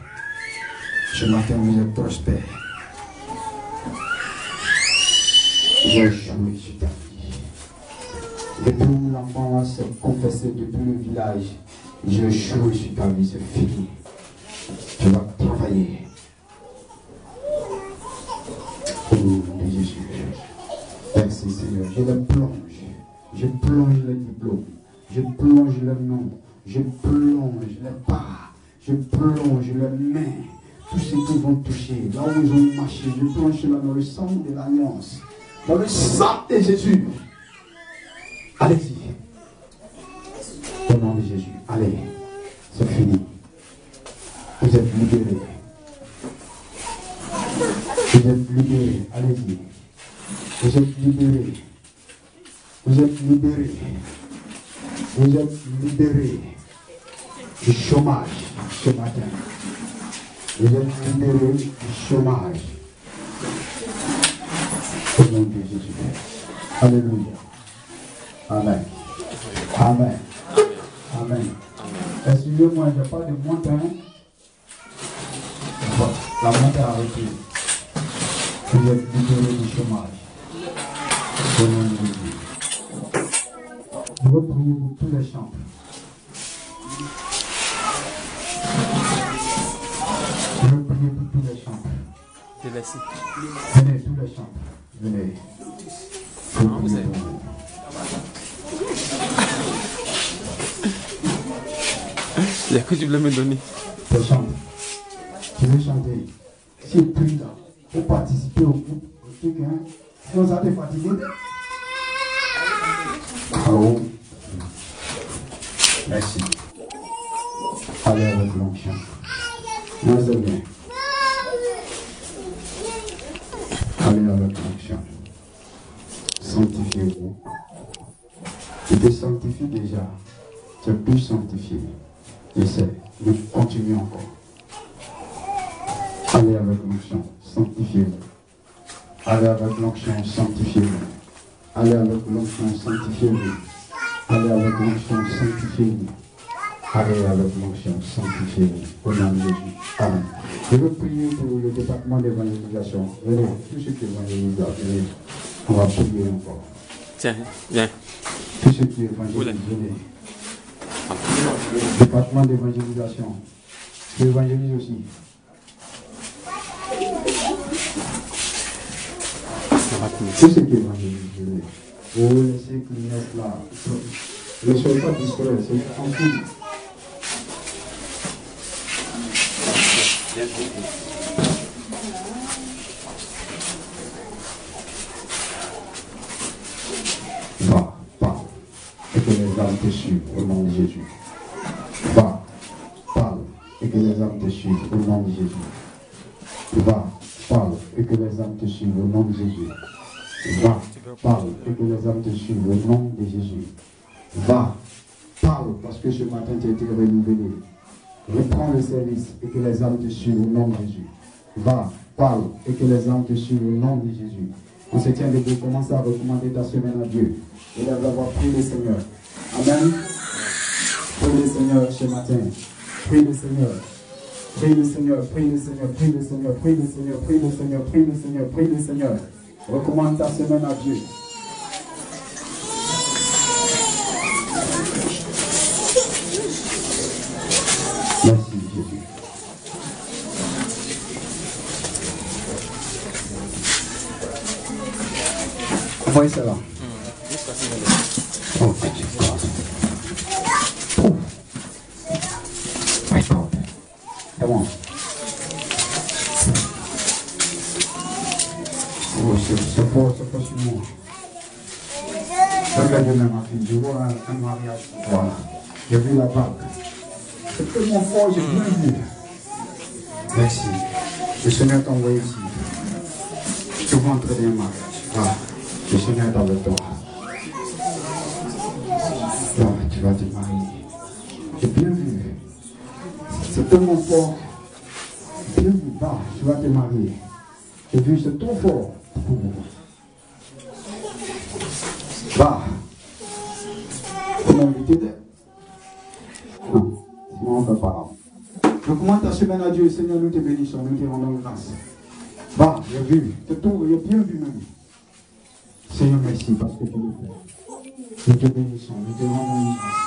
Ce matin, vous êtes prospères. J'ai joué sur ta vie. Depuis où l'enfant s'est confessé depuis le village, j'ai joué sur ta vie, c'est fini. Tu vas travailler. Au nom de Jésus. Merci Seigneur, je les plonge les diplômes, je plonge les noms, je plonge les pas, je plonge les mains, tous ceux qui vont toucher, là où ils ont marché, je plonge cela dans le sang de l'alliance, dans le sang de Jésus. Allez-y, au nom de Jésus, allez, c'est fini, vous êtes libérés, allez-y. Vous êtes libérés. Vous êtes libérés. Vous êtes libérés du chômage ce matin. Vous êtes libérés du chômage. Au nom de Jésus. Alléluia. Amen. Amen. Amen. Excusez-moi, je n'ai pas de montre. La montre a arrêté. Vous êtes libérés du chômage. Je veux prier pour tous les chants. Je veux prier pour tous les chants. Venez, tous les chants. Venez. Vous êtes. Il y a que tu voulais me donner. Je chante. Je veux chanter. Si tu pries là, pour participer au groupe, au truc, hein. Sinon ça te fatigue. Oh. Merci. Allez avec l'onction. Non, c'est bien. Allez avec l'onction. Sanctifiez-vous. Tu te sanctifies déjà. Tu es plus sanctifié. Essaie. Mais continue encore. Allez avec l'onction. Sanctifiez-vous. Allez avec l'onction. Sanctifiez-vous. Allez avec l'onction, sanctifiez-vous. Allez avec l'onction, sanctifiez-vous. Allez avec l'onction, sanctifiez-vous. Au nom de Jésus. Amen. Je veux prier pour le département d'évangélisation. Venez, tous ceux qui évangélisent, venez. On va prier encore. Tiens, viens. Tous ceux qui évangélisent, venez. Département d'évangélisation. Tu évangélises aussi. Tous ceux qui évangélisent, venez. Oh, laissez qu'ils naissent là. Ne soyez pas distraits, c'est tranquille. Va, parle, et que les âmes te suivent au nom de Jésus. Va, parle, et que les âmes te suivent au nom de Jésus. Va, parle, et que les âmes te suivent au nom de Jésus. Va, parle, et que les âmes te suivent au nom de Jésus. Va, parle, parce que ce matin tu as été renouvelé. Reprends le service et que les âmes te suivent au nom de Jésus. Va, parle et que les âmes te suivent au nom de Jésus. On se tient debout, commence à recommander ta semaine à Dieu. Et d'avoir prié le Seigneur. Amen. Prie le Seigneur ce matin. Prie le Seigneur. Prie le Seigneur, prie le Seigneur, prie le Seigneur, prie le Seigneur, prie le Seigneur, prie le Seigneur, prie le Seigneur. Recommande ta semaine à Dieu. Merci Jésus. Envoyez ça là. Oh, my God. Come on. Oh, c'est fort sur moi. Regardez ma fille, je vois un mariage. Voilà. J'ai vu la bague. C'est tellement fort, j'ai bien vu. Merci. Le Seigneur t'a envoyé ici. Je te vois entrer dans un mariage. Ah, le Seigneur est avec toi. Ah, tu vas te marier. J'ai bien vu. C'est tellement fort. Bien vu. Bah, tu vas te marier. J'ai vu, c'est trop fort. Bah. Comment t'aider? Non. Sinon, on ne peut pas. Recommande ta semaine à Dieu. Seigneur, nous te bénissons, nous te rendons grâce. Bah, j'ai vu. C'est tout, j'ai bien vu même. Seigneur, merci parce que tu le fais. Nous te bénissons, nous te rendons grâce.